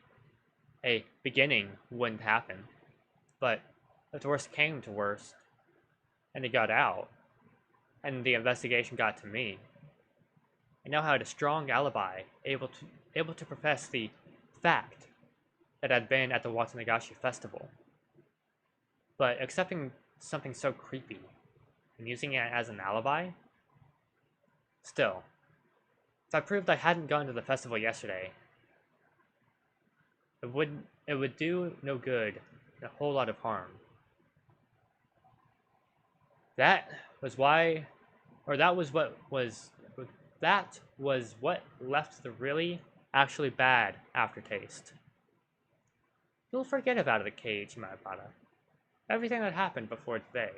A: A beginning wouldn't happen. But if the worst came to worst, and it got out, and the investigation got to me, I now had a strong alibi, able to profess the fact that I'd been at the Watanagashi festival. But accepting something so creepy and using it as an alibi? Still, if I proved I hadn't gone to the festival yesterday, it would do no good and a whole lot of harm. That was what left the really, actually bad aftertaste. You'll forget about it, Keiichi Maebara. Everything that happened before today.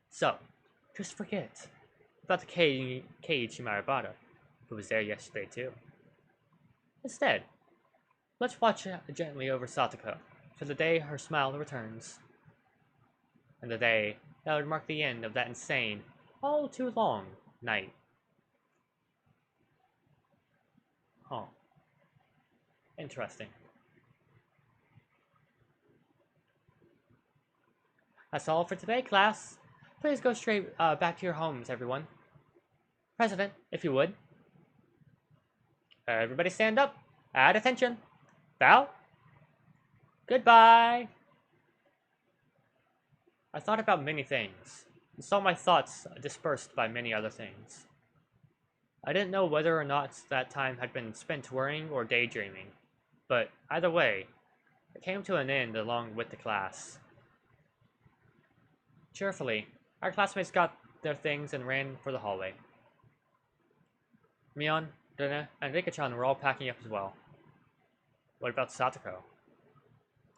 A: So, just forget about the Keiichi Maebara, who was there yesterday too. Instead, let's watch gently over Satoko for the day her smile returns. And the day that would mark the end of that insane, all too long night. Huh. Interesting. That's all for today, class. Please go straight back to your homes, everyone. President, if you would. Everybody stand up. At attention. Bow. Goodbye. I thought about many things, and saw my thoughts dispersed by many other things. I didn't know whether or not that time had been spent worrying or daydreaming, but either way, it came to an end along with the class. Cheerfully, our classmates got their things and ran for the hallway. Mion, Duna, and Rika-chan were all packing up as well. What about Satoko?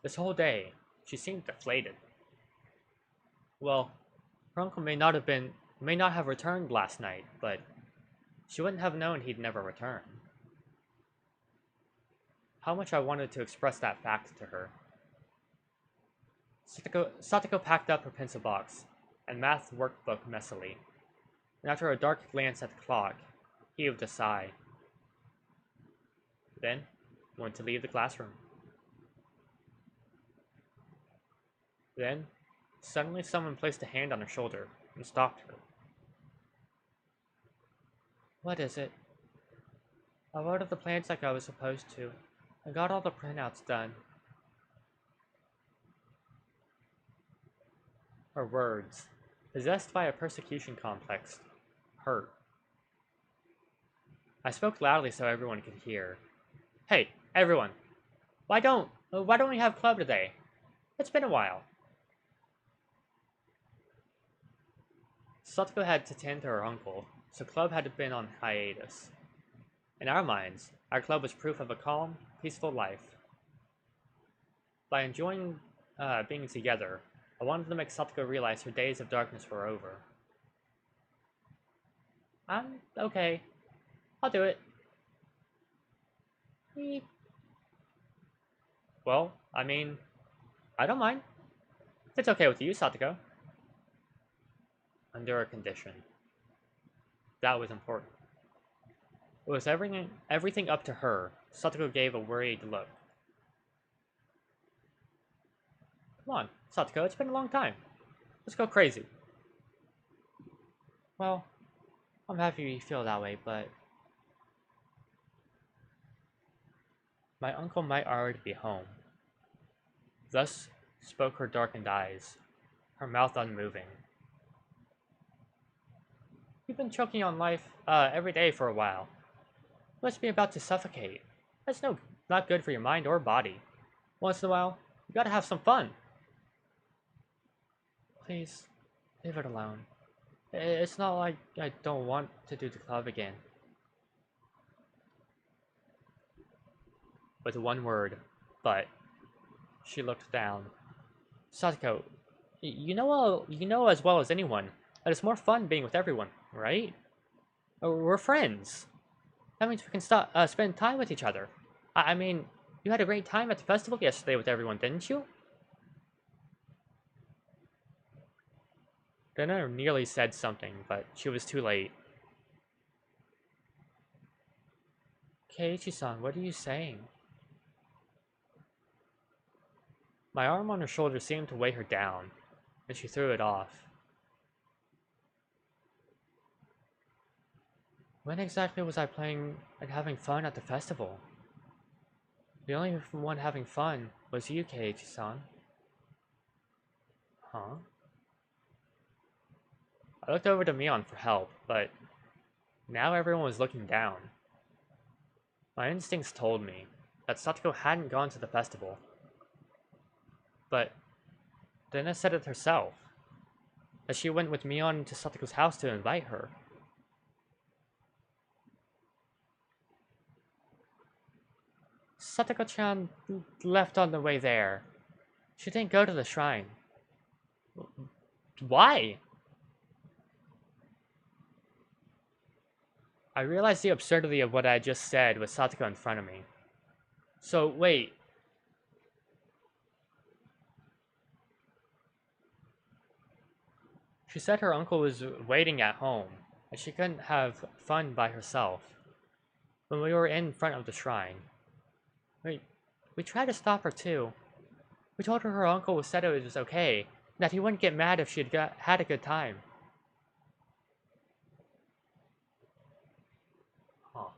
A: This whole day, she seemed deflated. Well, her uncle may not have returned last night, but she wouldn't have known he'd never return. How much I wanted to express that fact to her. Satoko packed up her pencil box and math workbook messily, and after a dark glance at the clock, heaved a sigh. Then, went to leave the classroom. Then, suddenly someone placed a hand on her shoulder and stopped her. What is it? I wrote up the plans like I was supposed to. I got all the printouts done. Her words, possessed by a persecution complex, hurt. I spoke loudly so everyone could hear. Hey, everyone! Why don't we have club today? It's been a while. Satoko had to tend to her uncle, so club had been on hiatus. In our minds, our club was proof of a calm, peaceful life. By enjoying being together, I wanted to make Satoko realize her days of darkness were over. I'm okay. I'll do it. Beep. Well, I mean, I don't mind. If it's okay with you, Satoko. Under a condition. That was important. It was everything up to her. Satoko gave a worried look. Come on, Satoko, it's been a long time. Let's go crazy. Well, I'm happy you feel that way, but my uncle might already be home. Thus spoke her darkened eyes, her mouth unmoving. You've been choking on life every day for a while. You must be about to suffocate. That's not good for your mind or body. Once in a while, you gotta have some fun. Please, leave it alone. It's not like I don't want to do the club again. With one word, but, she looked down. Satoko, you know as well as anyone that it's more fun being with everyone, right? We're friends. That means we can spend time with each other. I mean, you had a great time at the festival yesterday with everyone, didn't you? Dana nearly said something, but she was too late. Keiichi-san, what are you saying? My arm on her shoulder seemed to weigh her down, and she threw it off. When exactly was I playing and having fun at the festival? The only one having fun was you, Keiichi-san. Huh? I looked over to Mion for help, but now everyone was looking down. My instincts told me that Satoko hadn't gone to the festival. But Dana said it herself, that she went with Mion to Satoko's house to invite her. Satoko-chan left on the way there. She didn't go to the shrine. Why? I realized the absurdity of what I had just said with Satoko in front of me. So, wait. She said her uncle was waiting at home, and she couldn't have fun by herself. when we were in front of the shrine. We tried to stop her too. We told her uncle said it was okay, that he wouldn't get mad if she had a good time. Huh.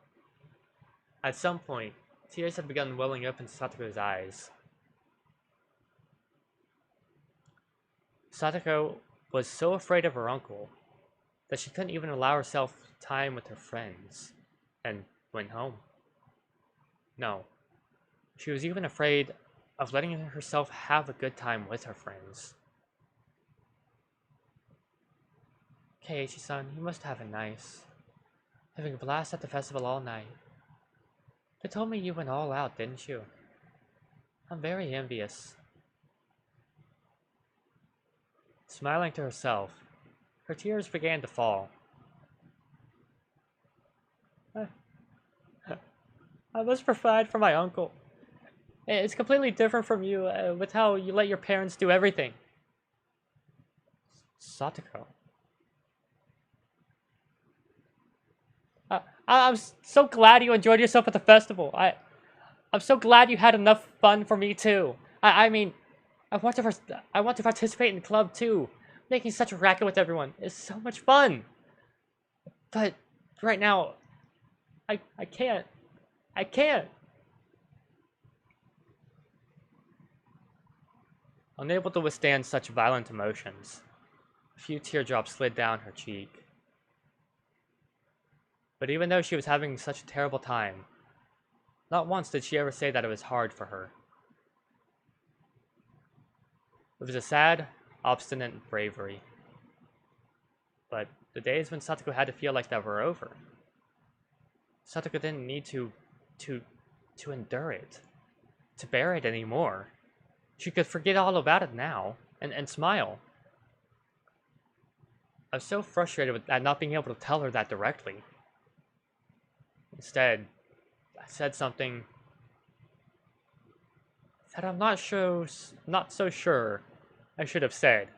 A: At some point, tears had begun welling up in Satoko's eyes. Satoko was so afraid of her uncle that she couldn't even allow herself time with her friends, and went home. No, she was even afraid of letting herself have a good time with her friends. Keiichi-san, you must have it nice. Having a blast at the festival all night. They told me you went all out, didn't you? I'm very envious. Smiling to herself, her tears began to fall. I must provide for my uncle. It's completely different from you, with how you let your parents do everything. Satoko. I'm so glad you enjoyed yourself at the festival. I'm so glad you had enough fun for me too. I mean, I want to participate in the club too. Making such a racket with everyone is so much fun. But right now, I can't. I can't. Unable to withstand such violent emotions, a few teardrops slid down her cheek. But even though she was having such a terrible time, not once did she ever say that it was hard for her. It was a sad, obstinate bravery. But the days when Satoko had to feel like that were over. Satoko didn't need to endure it, to bear it anymore. She could forget all about it now, and smile. I was so frustrated at not being able to tell her that directly. Instead, I said something that I'm not so sure I should have said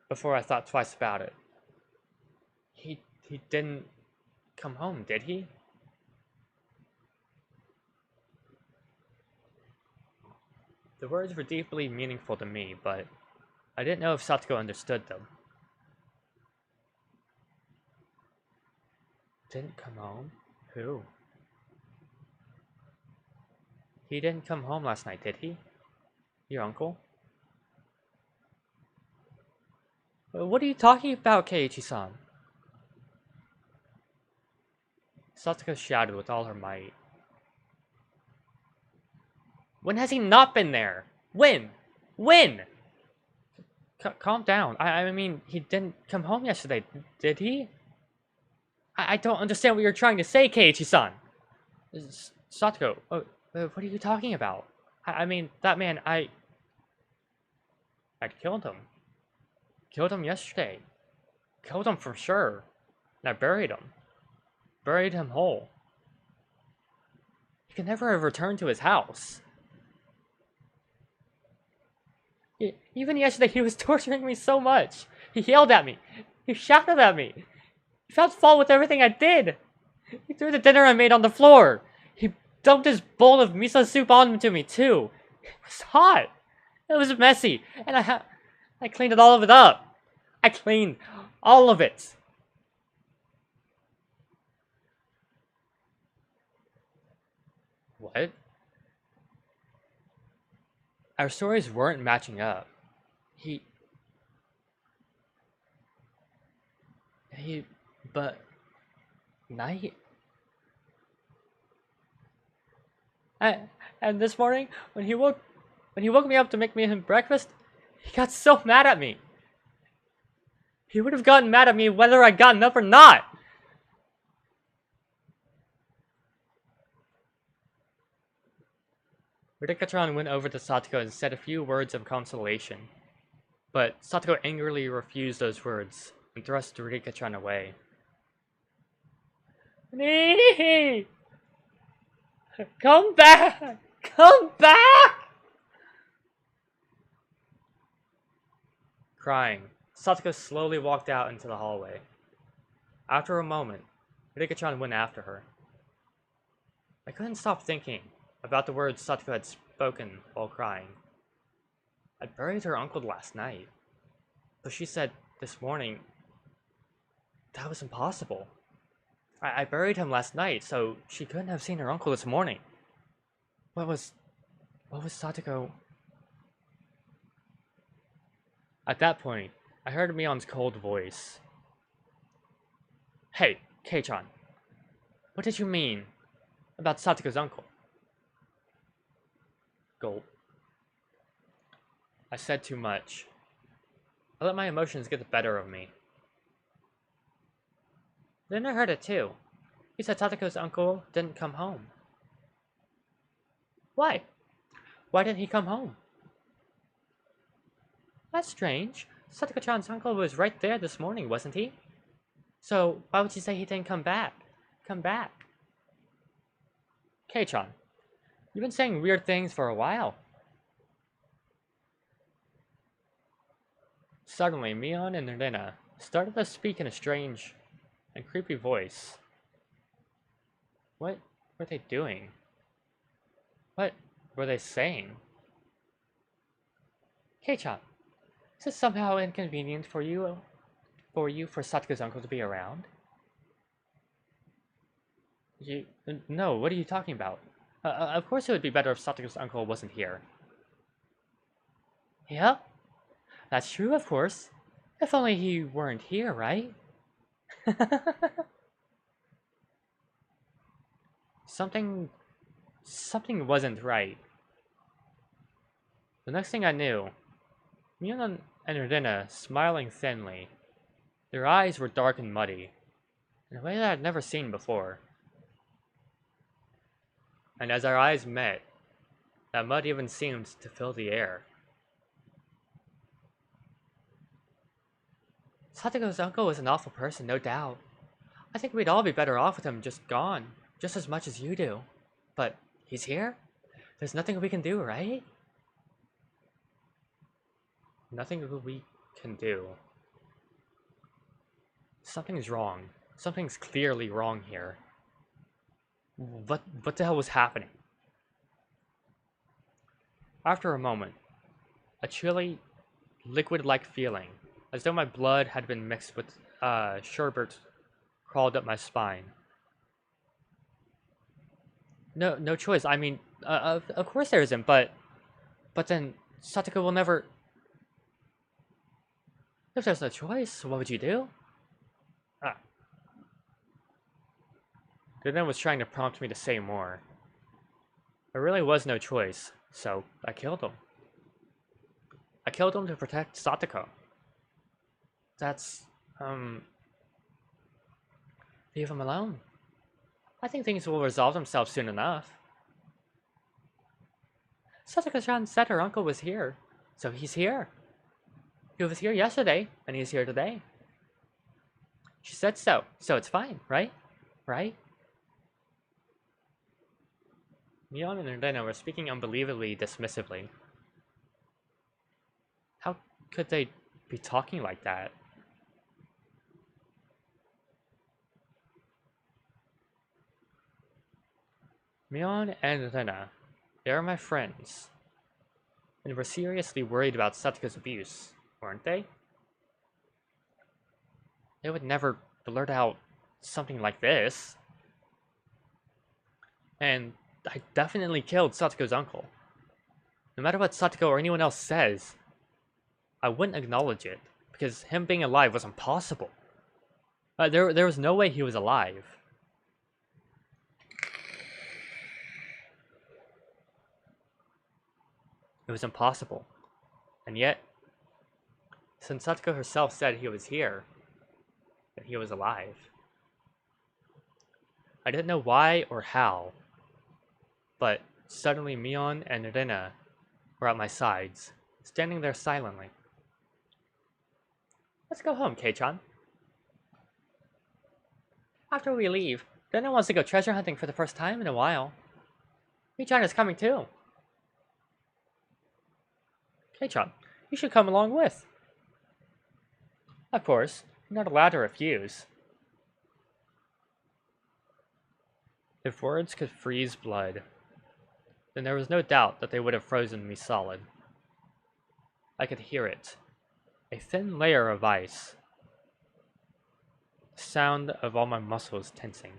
A: before I thought twice about it. He didn't come home, did he? The words were deeply meaningful to me, but I didn't know if Satoko understood them. Didn't come home? Who? He didn't come home last night, did he? Your uncle? What are you talking about, Keiichi-san? Satoko shouted with all her might. When has he not been there? When? When? Calm down. I mean, he didn't come home yesterday, did he? I don't understand what you're trying to say, Keiichi-san. Satoko, what are you talking about? I mean, that man, I killed him. Killed him yesterday. Killed him for sure. And I buried him. Buried him whole. He could never have returned to his house. Even yesterday, he was torturing me so much. He yelled at me. He shouted at me. He found fault with everything I did. He threw the dinner I made on the floor. He dumped his bowl of miso soup onto me, too. It was hot. It was messy. And I cleaned all of it up. I cleaned all of it. What? Our stories weren't matching up. But night. And this morning, when he woke me up to make me breakfast, he got so mad at me. He would have gotten mad at me whether I'd gotten up or not. Ridikatron went over to Satoko and said a few words of consolation. But Satoko angrily refused those words and thrust Ridikatron away. Nee! Come back! Come back! Crying, Satoko slowly walked out into the hallway. After a moment, Ridikatron went after her. I couldn't stop thinking about the words Satoko had spoken while crying. I buried her uncle last night, but she said this morning that was impossible. I buried him last night, so she couldn't have seen her uncle this morning. What was Satoko? At that point, I heard Mion's cold voice. Hey, Kei-chan, what did you mean about Satoko's uncle? Gulp. I said too much. I let my emotions get the better of me. Then I heard it too. He said Satoko's uncle didn't come home. Why? Why didn't he come home? That's strange. Satoko-chan's uncle was right there this morning, wasn't he? So, why would you say he didn't come back? Come back. Kei-chan, you've been saying weird things for a while. Suddenly, Mion and Nerina started to speak in a strange and creepy voice. What were they doing? What were they saying? Kei-chan, is it somehow inconvenient for for Satoko's uncle to be around? No, what are you talking about? Of course it would be better if Satoko's uncle wasn't here. Yeah, that's true, of course. If only he weren't here, right? Something wasn't right. The next thing I knew, Mion and Erdina smiling thinly. Their eyes were dark and muddy, in a way that I'd never seen before. And as our eyes met, that mud even seemed to fill the air. Satoko's uncle was an awful person, no doubt. I think we'd all be better off with him just gone, just as much as you do. But he's here? There's nothing we can do, right? Nothing we can do. Something's wrong. Something's clearly wrong here. What the hell was happening? After a moment, a chilly, liquid-like feeling, as though my blood had been mixed with sherbet, crawled up my spine. No choice. I mean, of course there isn't, but then Satoko will never. If there's no choice, what would you do? Duden was trying to prompt me to say more. There really was no choice, so I killed him. I killed him to protect Satoko. That's, leave him alone. I think things will resolve themselves soon enough. Satoko-chan said her uncle was here, so he's here. He was here yesterday, and he's here today. She said so it's fine, right? Right? Mion and Erdena were speaking unbelievably dismissively. How could they be talking like that? Mion and Erdena, they are my friends, and were seriously worried about Satoko's abuse, weren't they? They would never blurt out something like this. And I definitely killed Satoko's uncle. No matter what Satoko or anyone else says, I wouldn't acknowledge it, because him being alive was impossible. There was no way he was alive. It was impossible. And yet, since Satoko herself said he was here, that he was alive, I didn't know why or how, but suddenly Mion and Rina were at my sides, standing there silently. Let's go home, Kei-chan. After we leave, Rina wants to go treasure hunting for the first time in a while. Kei-chan is coming too. Kei-chan, you should come along with. Of course, you're not allowed to refuse. If words could freeze blood, then there was no doubt that they would have frozen me solid. I could hear it. A thin layer of ice. The sound of all my muscles tensing.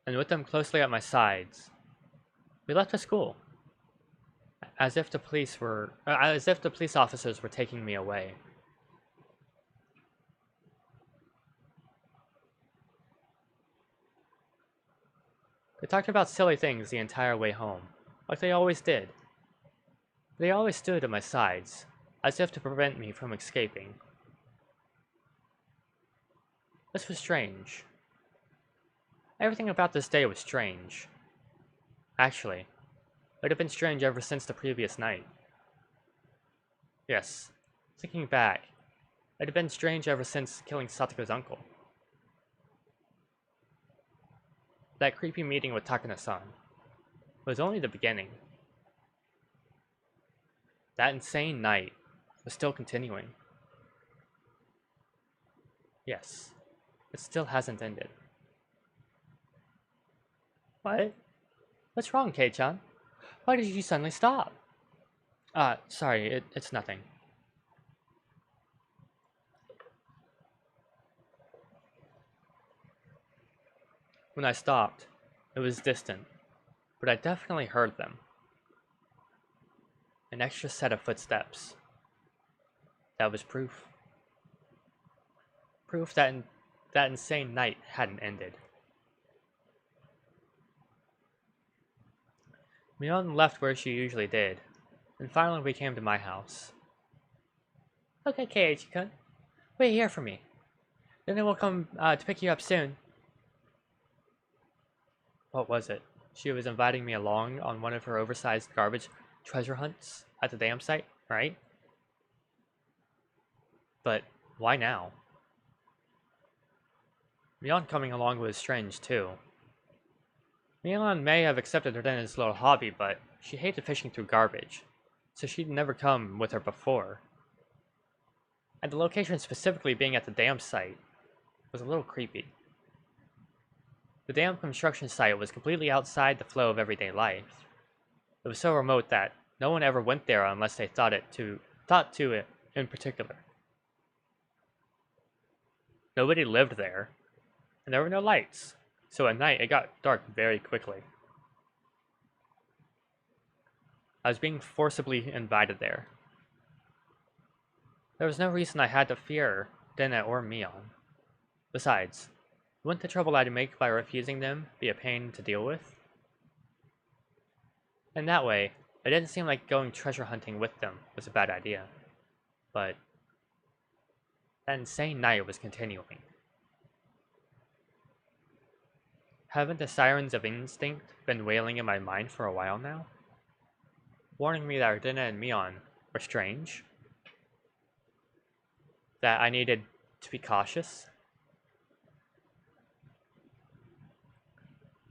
A: And with them closely at my sides, we left the school. As if the police officers were taking me away. They talked about silly things the entire way home, like they always did. They always stood at my sides, as if to prevent me from escaping. This was strange. Everything about this day was strange. Actually, it would have been strange ever since the previous night. Yes, thinking back, it had been strange ever since killing Satoko's uncle. That creepy meeting with Takana-san was only the beginning. That insane night was still continuing. Yes, it still hasn't ended. What? What's wrong, Kei-chan? Why did you suddenly stop? Sorry, it's nothing. When I stopped, it was distant, but I definitely heard them. An extra set of footsteps. That was proof. Proof that that insane night hadn't ended. Mion left where she usually did, and finally we came to my house. Okay, Keiichi-kun. Wait here for me. Then I will come to pick you up soon. What was it? She was inviting me along on one of her oversized garbage treasure hunts at the dam site, right? But why now? Mion coming along was strange too. Mion may have accepted her then as a little hobby, but she hated fishing through garbage, so she'd never come with her before. And the location specifically being at the dam site was a little creepy. The dam construction site was completely outside the flow of everyday life. It was so remote that no one ever went there unless they thought to it in particular. Nobody lived there, and there were no lights, so at night it got dark very quickly. I was being forcibly invited there. There was no reason I had to fear Dena or Mion. Besides, wouldn't the trouble I'd make by refusing them be a pain to deal with? And that way, it didn't seem like going treasure hunting with them was a bad idea. But that insane night was continuing. Haven't the sirens of instinct been wailing in my mind for a while now? Warning me that Ardina and Mion were strange? That I needed to be cautious?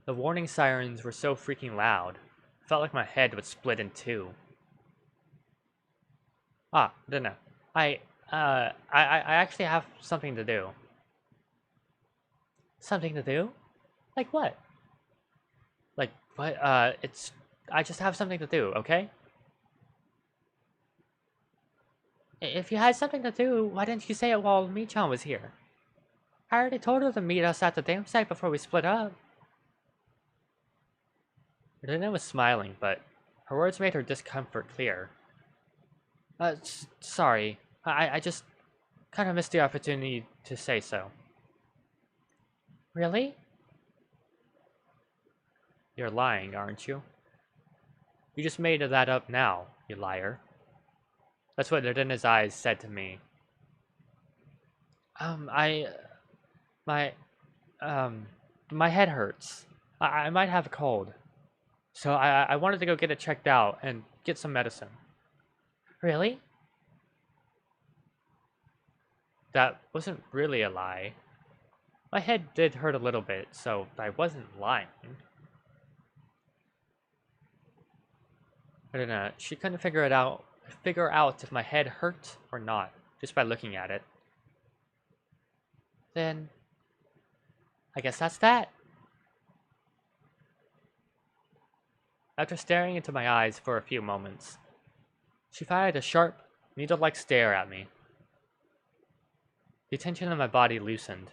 A: The warning sirens were so freaking loud, it felt like my head would split in two. Ardina, I actually have something to do. Something to do? Like what? Like, what, I just have something to do, okay? If you had something to do, why didn't you say it while Mi-chan was here? I already told her to meet us at the dam site before we split up. Ardina was smiling, but her words made her discomfort clear. Sorry. I just kind of missed the opportunity to say so. Really? You're lying, aren't you? You just made that up now, you liar. That's what Ardina's eyes said to me. My head hurts. I might have a cold. So I wanted to go get it checked out and get some medicine. Really? That wasn't really a lie. My head did hurt a little bit, so I wasn't lying. I don't know, she couldn't figure out if my head hurt or not, just by looking at it. Then I guess that's that. After staring into my eyes for a few moments, she fired a sharp, needle-like stare at me. The tension in my body loosened.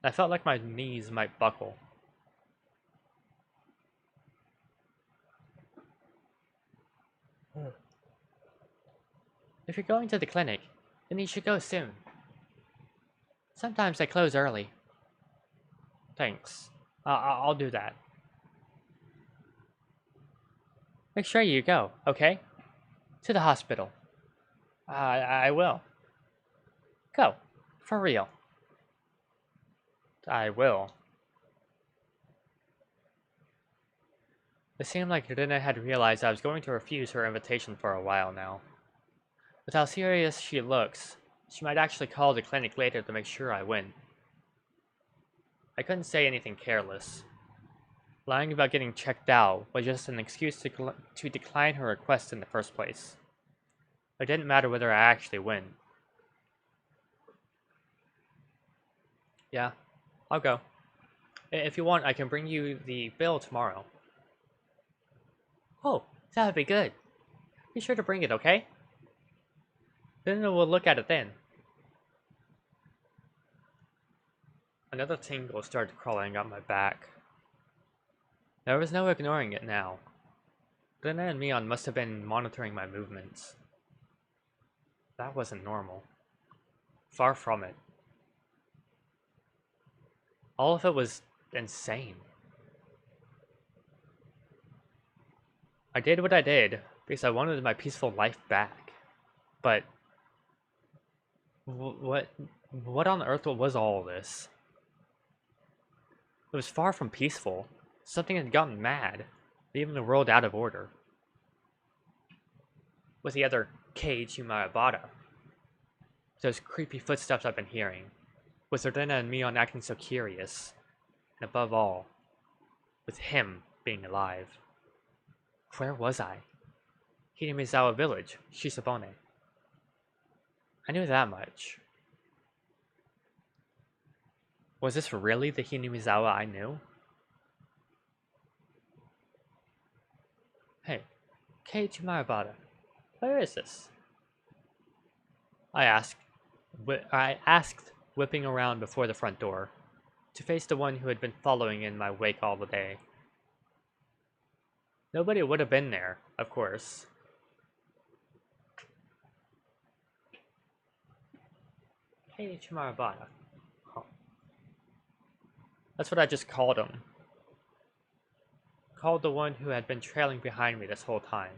A: I felt like my knees might buckle. If you're going to the clinic, then you should go soon. Sometimes they close early. Thanks. I'll do that. Make sure you go, okay? To the hospital. I will. Go. For real. I will. It seemed like Rina had realized I was going to refuse her invitation for a while now. With how serious she looks, she might actually call the clinic later to make sure I win. I couldn't say anything careless. Lying about getting checked out was just an excuse to decline her request in the first place. It didn't matter whether I actually win. Yeah, I'll go. If you want, I can bring you the bill tomorrow. Oh, that would be good. Be sure to bring it, okay? Then we'll look at it then. Another tingle started crawling up my back. There was no ignoring it now. Lena and Mion must have been monitoring my movements. That wasn't normal. Far from it. All of it was insane. I did what I did because I wanted my peaceful life back. But what on earth was all this? It was far from peaceful. Something had gotten mad, leaving the world out of order. With the other cage Hinamizawa. Those creepy footsteps I've been hearing. With Ardena and Mion acting so curious. And above all, with him being alive. Where was I? Hinamizawa village, Shisabone. I knew that much. Was this really the Hinamizawa I knew? Hey, Keiichi Marabata, where is this? I asked, whipping around before the front door, to face the one who had been following in my wake all the day. Nobody would have been there, of course. Keiichi Marabata. Huh. That's what I just called him. Called the one who had been trailing behind me this whole time.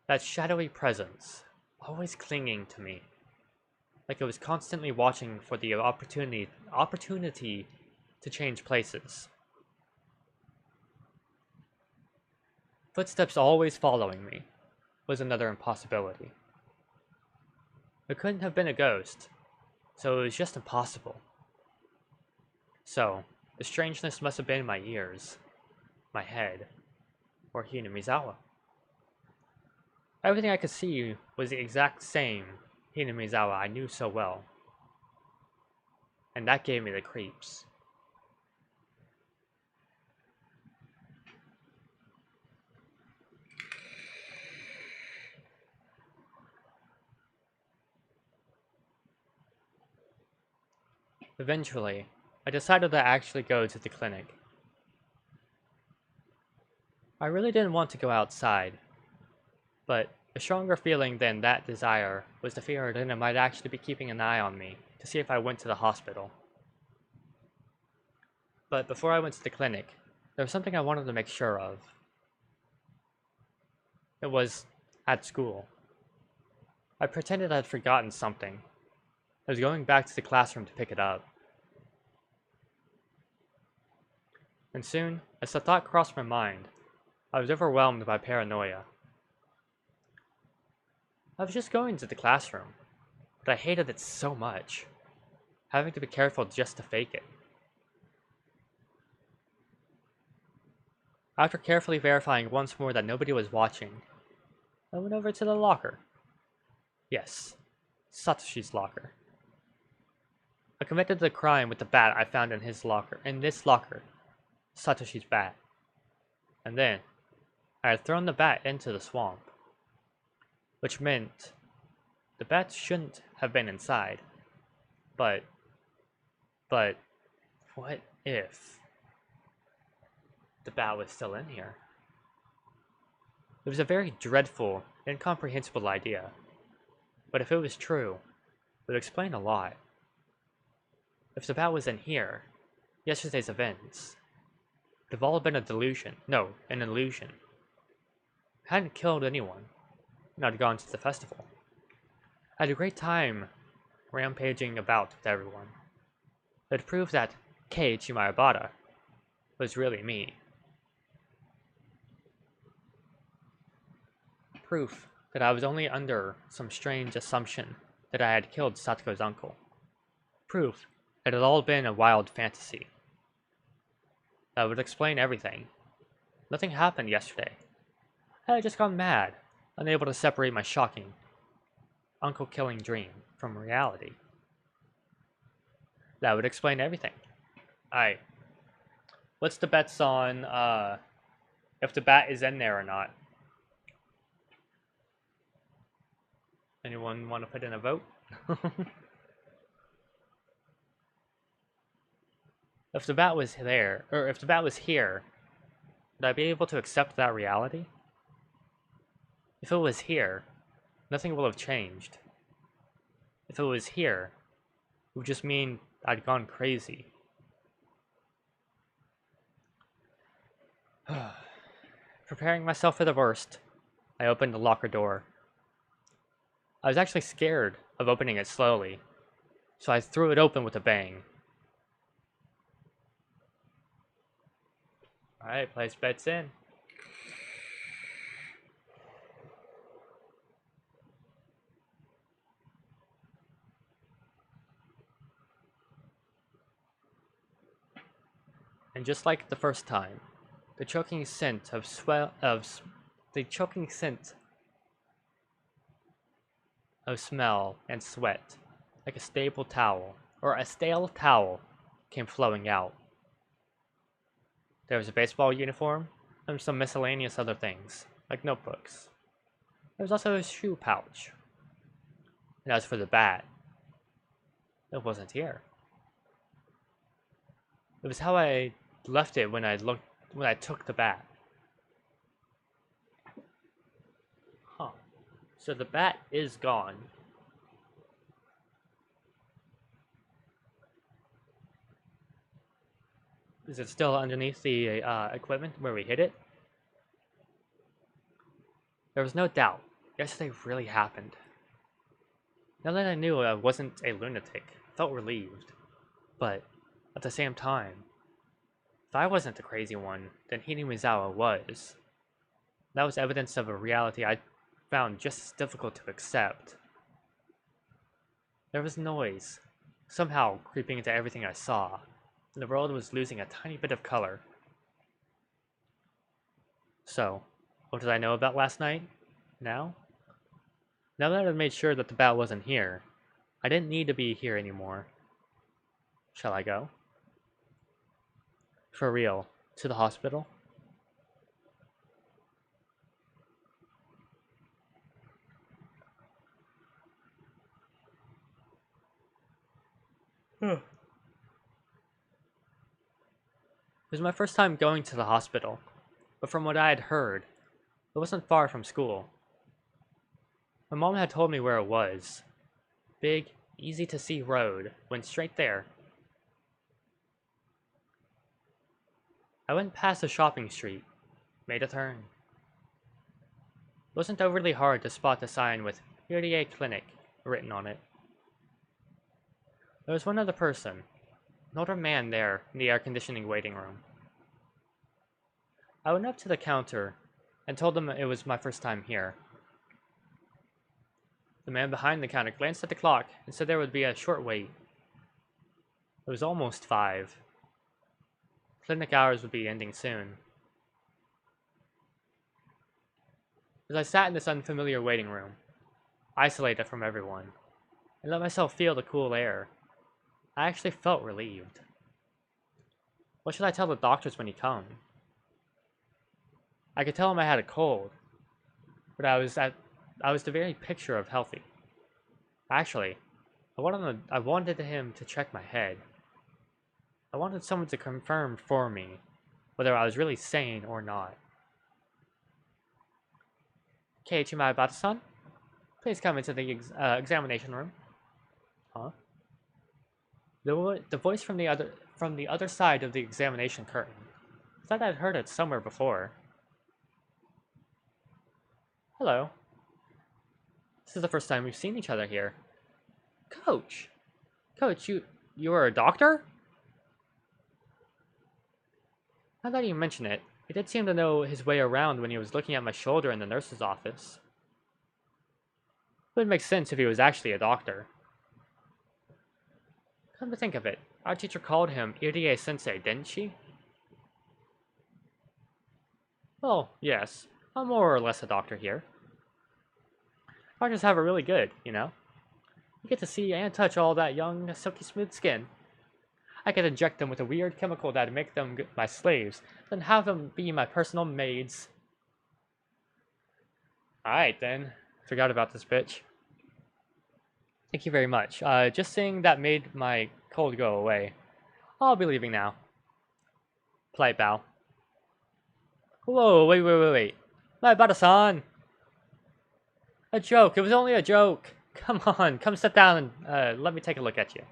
A: That shadowy presence, always clinging to me, like it was constantly watching for the opportunity to change places. Footsteps always following me was another impossibility. It couldn't have been a ghost, so it was just impossible. So, the strangeness must have been my ears, my head, or Hinamizawa. Everything I could see was the exact same Hinamizawa I knew so well. And that gave me the creeps. Eventually, I decided to actually go to the clinic. I really didn't want to go outside, but a stronger feeling than that desire was the fear that it might actually be keeping an eye on me to see if I went to the hospital. But before I went to the clinic, there was something I wanted to make sure of. It was at school. I pretended I'd forgotten something. I was going back to the classroom to pick it up. And soon, as the thought crossed my mind, I was overwhelmed by paranoia. I was just going to the classroom, but I hated it so much, having to be careful just to fake it. After carefully verifying once more that nobody was watching, I went over to the locker. Yes, Satoshi's locker. I committed the crime with the bat I found in his locker. In this locker. Satoshi's bat. And then, I had thrown the bat into the swamp. Which meant the bat shouldn't have been inside. But, what if the bat was still in here? It was a very dreadful, incomprehensible idea. But if it was true, it would explain a lot. If the bat was in here, yesterday's events would have all been a delusion. No, an illusion. I hadn't killed anyone, and I'd gone to the festival. I had a great time rampaging about with everyone. It proved that Keiichi Mayabata was really me. Proof that I was only under some strange assumption that I had killed Satoko's uncle. Proof that it had all been a wild fantasy. That would explain everything. Nothing happened yesterday. I had just gone mad, unable to separate my shocking, uncle-killing dream from reality. That would explain everything. Alright. What's the bets on if the bat is in there or not? Anyone want to put in a vote? If the bat was there, or if the bat was here, would I be able to accept that reality? If it was here, nothing will have changed. If it was here, it would just mean I'd gone crazy. Preparing myself for the worst, I opened the locker door. I was actually scared of opening it slowly, so I threw it open with a bang. Alright, place bets in. And just like the first time, the choking scent of smell and sweat, like a stale towel, came flowing out. There was a baseball uniform and some miscellaneous other things, like notebooks. There was also a shoe pouch. And as for the bat, it wasn't here. It was how I left it when I took the bat. Huh. So the bat is gone. Is it still underneath the equipment where we hid it? There was no doubt. Yesterday really happened. Now that I knew I wasn't a lunatic, I felt relieved. But at the same time, if I wasn't the crazy one, then Hinamizawa was. That was evidence of a reality I found just as difficult to accept. There was noise, somehow creeping into everything I saw, and the world was losing a tiny bit of color. So, what did I know about last night? Now? Now that I've made sure that the bat wasn't here, I didn't need to be here anymore. Shall I go? For real, to the hospital? It was my first time going to the hospital, but from what I had heard, it wasn't far from school. My mom had told me where it was. Big, easy-to-see road went straight there. I went past a shopping street, made a turn. It wasn't overly hard to spot the sign with Yurie Clinic written on it. There was one other person, an older man there in the air-conditioning waiting room. I went up to the counter and told him it was my first time here. The man behind the counter glanced at the clock and said there would be a short wait. It was almost 5. Clinic hours would be ending soon. As I sat in this unfamiliar waiting room, isolated from everyone, I let myself feel the cool air. I actually felt relieved. What should I tell the doctors when he comes? I could tell him I had a cold, but I was the very picture of healthy. Actually, I wanted him to check my head. I wanted someone to confirm for me whether I was really sane or not. Keiichi Maibata-san, please come into the examination room. Huh? The voice from the other side of the examination curtain. I thought I'd heard it somewhere before. Hello. This is the first time we've seen each other here. Coach! Coach, you were a doctor? Now that you mention it, he did seem to know his way around when he was looking at my shoulder in the nurse's office. It would make sense if he was actually a doctor. Come to think of it, our teacher called him Irie-sensei, didn't she? Well, yes. I'm more or less a doctor here. Doctors have it really good, you know? You get to see and touch all that young, silky smooth skin. I could inject them with a weird chemical that'd make them my slaves, then have them be my personal maids. Alright then. Forgot about this bitch. Thank you very much. Just seeing that made my cold go away. I'll be leaving now. Polite bow. Whoa, wait. Maibata-san! A joke, it was only a joke. Come on, come sit down and let me take a look at you.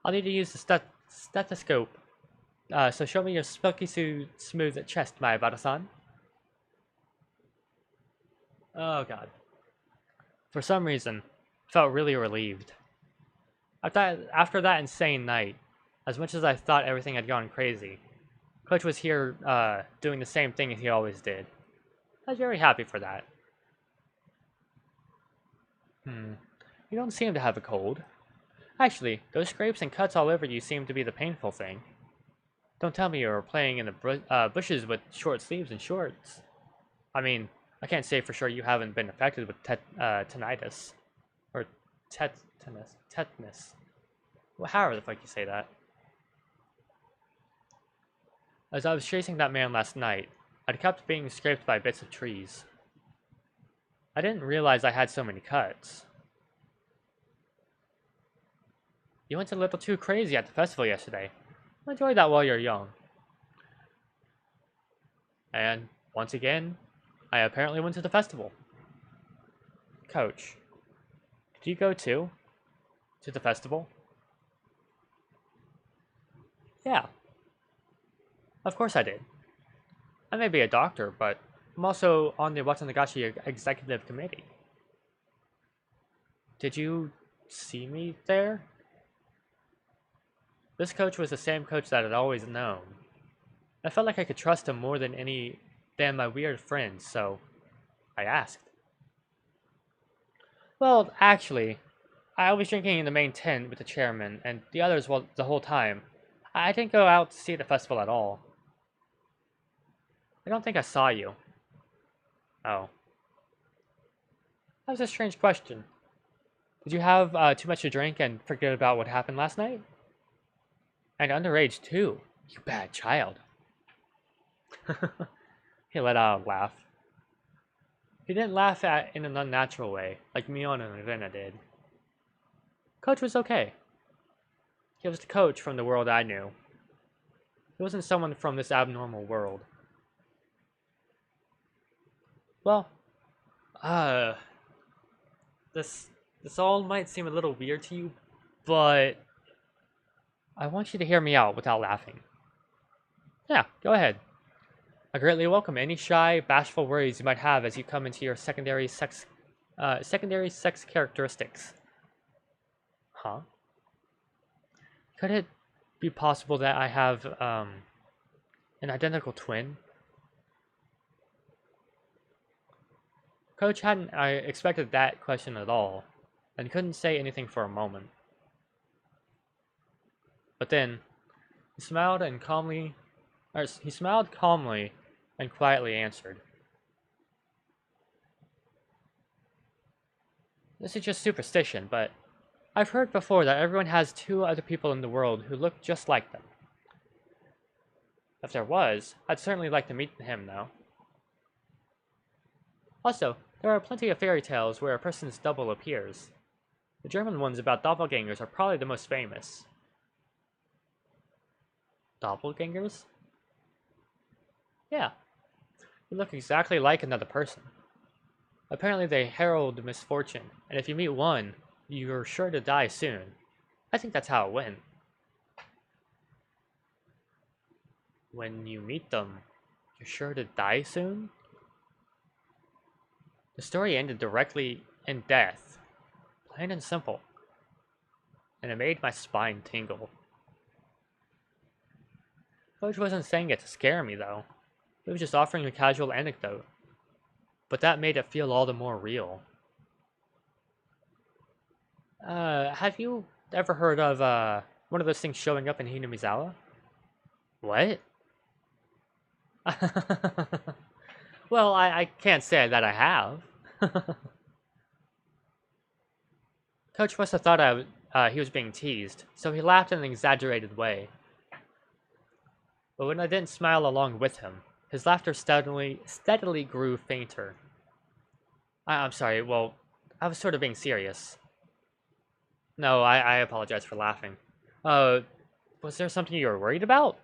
A: I'll need to use the stethoscope. So show me your silky smooth chest, Maibata-san. Oh god. For some reason, I felt really relieved. After that insane night, as much as I thought everything had gone crazy, Coach was here doing the same thing as he always did. I was very happy for that. You don't seem to have a cold. Actually, those scrapes and cuts all over you seem to be the painful thing. Don't tell me you were playing in the bushes with short sleeves and shorts. I mean, I can't say for sure you haven't been affected with tinnitus. Or tetanus. Well, however the fuck you say that. As I was chasing that man last night, I'd kept being scraped by bits of trees. I didn't realize I had so many cuts. You went a little too crazy at the festival yesterday. Enjoy that while you're young. And, once again, I apparently went to the festival. Coach, did you go too? To the festival? Yeah. Of course I did. I may be a doctor, but I'm also on the Watanagashi Executive Committee. Did you see me there? This coach was the same coach that I'd always known. I felt like I could trust him more than my weird friends, so I asked. Well, actually, I was drinking in the main tent with the chairman and the others the whole time. I didn't go out to see the festival at all. I don't think I saw you. Oh. That was a strange question. Did you have too much to drink and forget about what happened last night? And underage too, you bad child. He let out a laugh. He didn't laugh in an unnatural way, like Mion and Rena did. Coach was okay. He was the coach from the world I knew. He wasn't someone from this abnormal world. Well, this all might seem a little weird to you, but I want you to hear me out without laughing. Yeah, go ahead. I greatly welcome any shy, bashful worries you might have as you come into your secondary sex characteristics. Huh? Could it be possible that I have, an identical twin? Coach hadn't expected that question at all, and couldn't say anything for a moment. But then, he smiled calmly and quietly answered. This is just superstition, but I've heard before that everyone has two other people in the world who look just like them. If there was, I'd certainly like to meet him, though. Also, there are plenty of fairy tales where a person's double appears. The German ones about doppelgangers are probably the most famous. Doppelgangers? Yeah, they look exactly like another person. Apparently they herald misfortune, and if you meet one, you're sure to die soon. I think that's how it went. When you meet them, you're sure to die soon? The story ended directly in death. Plain and simple. And it made my spine tingle. Coach wasn't saying it to scare me, though. He was just offering a casual anecdote. But that made it feel all the more real. Have you ever heard of, one of those things showing up in Hinamizawa? What? Well, I can't say that I have. Coach must have thought he was being teased, so he laughed in an exaggerated way. But when I didn't smile along with him, his laughter steadily grew fainter. I'm sorry, well, I was sort of being serious. No, I apologize for laughing. Was there something you were worried about?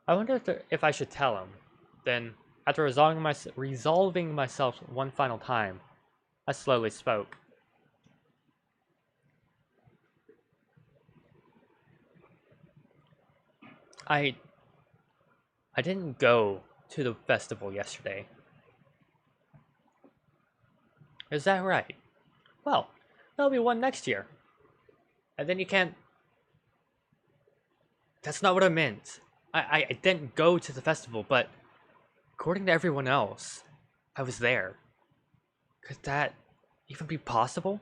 A: I wonder if I should tell him. Then, after resolving myself one final time, I slowly spoke. I didn't go to the festival yesterday. Is that right? Well, there'll be one next year. And then you can't... That's not what I meant. I didn't go to the festival, but according to everyone else, I was there. Could that even be possible?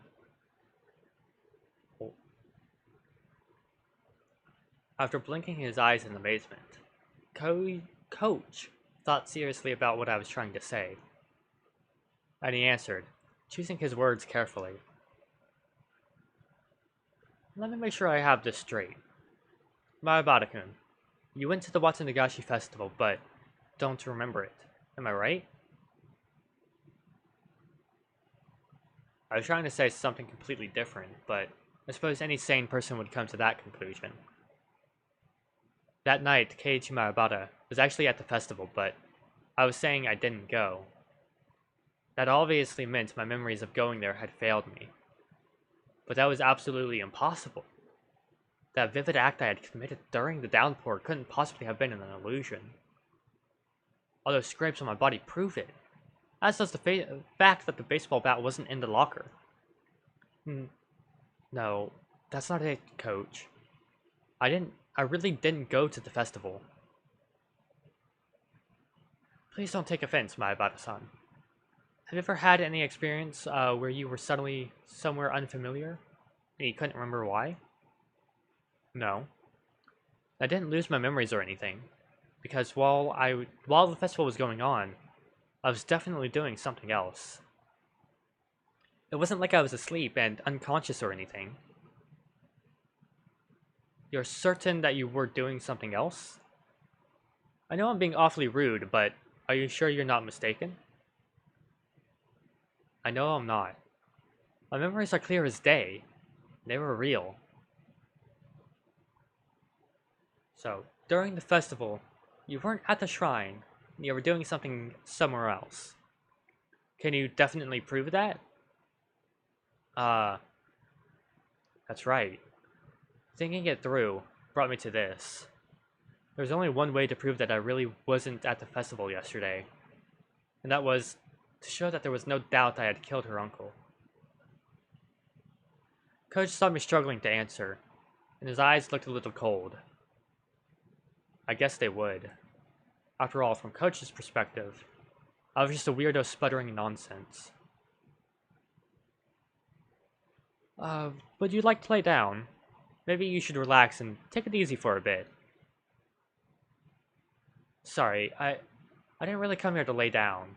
A: After blinking his eyes in amazement, Coach thought seriously about what I was trying to say. And he answered, choosing his words carefully. Let me make sure I have this straight. Mayabata-kun, you went to the Watsunagashi festival, but don't remember it. Am I right? I was trying to say something completely different, but I suppose any sane person would come to that conclusion. That night, Keiichi Mayabata was actually at the festival, but I was saying I didn't go. That obviously meant my memories of going there had failed me. But that was absolutely impossible. That vivid act I had committed during the downpour couldn't possibly have been an illusion. All those scrapes on my body prove it, as does the fact that the baseball bat wasn't in the locker. No, that's not it, Coach. I really didn't go to the festival. Please don't take offense, Mayabata-san. Have you ever had any experience where you were suddenly somewhere unfamiliar and you couldn't remember why? No. I didn't lose my memories or anything, because while the festival was going on, I was definitely doing something else. It wasn't like I was asleep and unconscious or anything. You're certain that you were doing something else? I know I'm being awfully rude, but are you sure you're not mistaken? I know I'm not. My memories are clear as day. They were real. So, during the festival, you weren't at the shrine. You were doing something somewhere else. Can you definitely prove that? That's right. Thinking it through brought me to this. There's only one way to prove that I really wasn't at the festival yesterday. And that was to show that there was no doubt I had killed her uncle. Coach saw me struggling to answer, and his eyes looked a little cold. I guess they would. After all, from Coach's perspective, I was just a weirdo sputtering nonsense. Would you like to lay down? Maybe you should relax and take it easy for a bit. Sorry, I didn't really come here to lay down.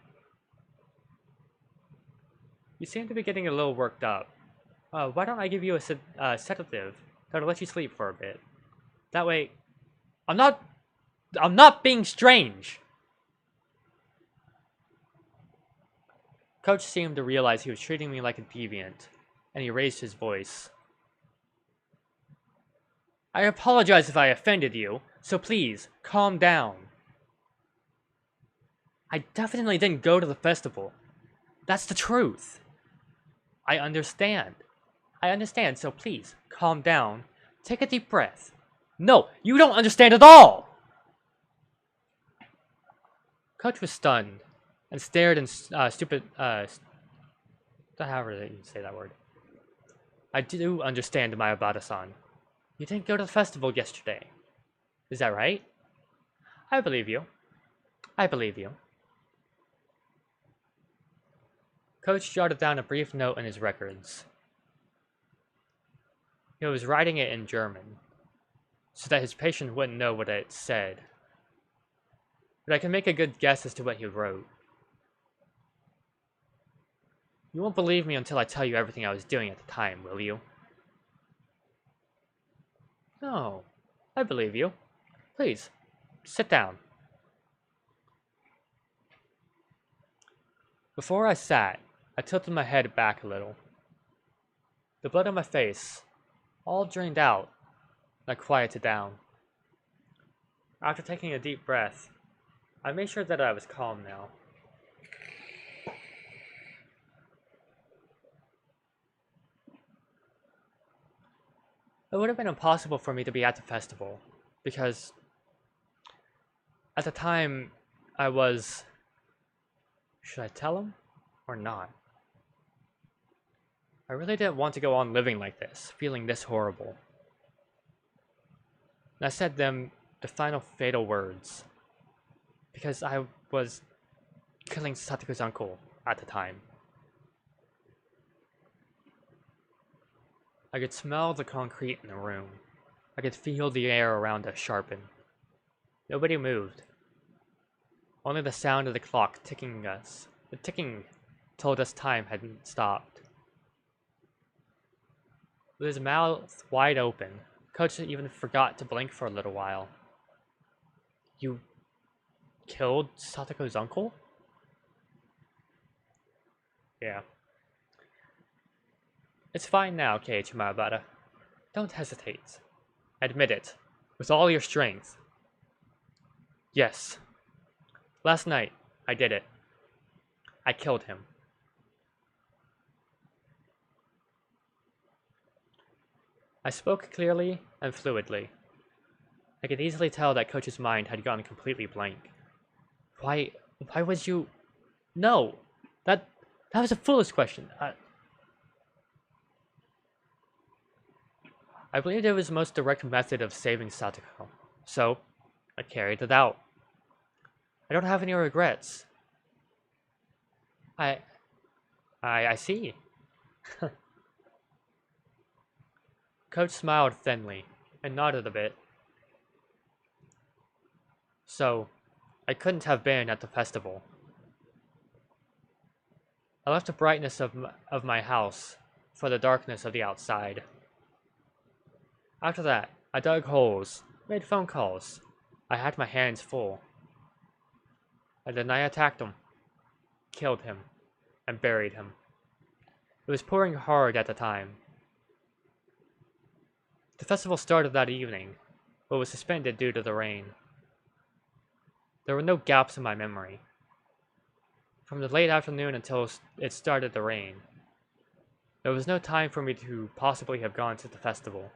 A: You seem to be getting a little worked up. Why don't I give you a sedative that'll let you sleep for a bit? That way, I'm not being strange. Coach seemed to realize he was treating me like a deviant, and he raised his voice. I apologize if I offended you, so please, calm down. I definitely didn't go to the festival. That's the truth. I understand. So please, calm down. Take a deep breath. No, you don't understand at all! Coach was stunned, and stared in stupid, however you say that word. I do understand, Mayabata-san. You didn't go to the festival yesterday. Is that right? I believe you. Coach jotted down a brief note in his records. He was writing it in German, so that his patient wouldn't know what it said. But I can make a good guess as to what he wrote. You won't believe me until I tell you everything I was doing at the time, will you? No, I believe you. Please, sit down. Before I sat, I tilted my head back a little. The blood on my face, all drained out, and I quieted down. After taking a deep breath, I made sure that I was calm now. It would have been impossible for me to be at the festival, because at the time I was... Should I tell him or not? I really didn't want to go on living like this, feeling this horrible. And I said them the final fatal words, because I was killing Satoku's uncle at the time. I could smell the concrete in the room. I could feel the air around us sharpen. Nobody moved. Only the sound of the clock ticking us. The ticking told us time hadn't stopped. With his mouth wide open, Coach even forgot to blink for a little while. You killed Satoku's uncle? Yeah. It's fine now, Keiichi Maebara. Don't hesitate. Admit it, with all your strength. Yes. Last night, I did it. I killed him. I spoke clearly and fluidly. I could easily tell that Coach's mind had gone completely blank. Why was you... No! That was a foolish question. I believed it was the most direct method of saving Satoko, so I carried it out. I don't have any regrets. I see. Coach smiled thinly and nodded a bit. So, I couldn't have been at the festival. I left the brightness of my house for the darkness of the outside. After that, I dug holes, made phone calls. I had my hands full. And then I attacked him, killed him, and buried him. It was pouring hard at the time. The festival started that evening, but was suspended due to the rain. There were no gaps in my memory. From the late afternoon until it started to rain, there was no time for me to possibly have gone to the festival.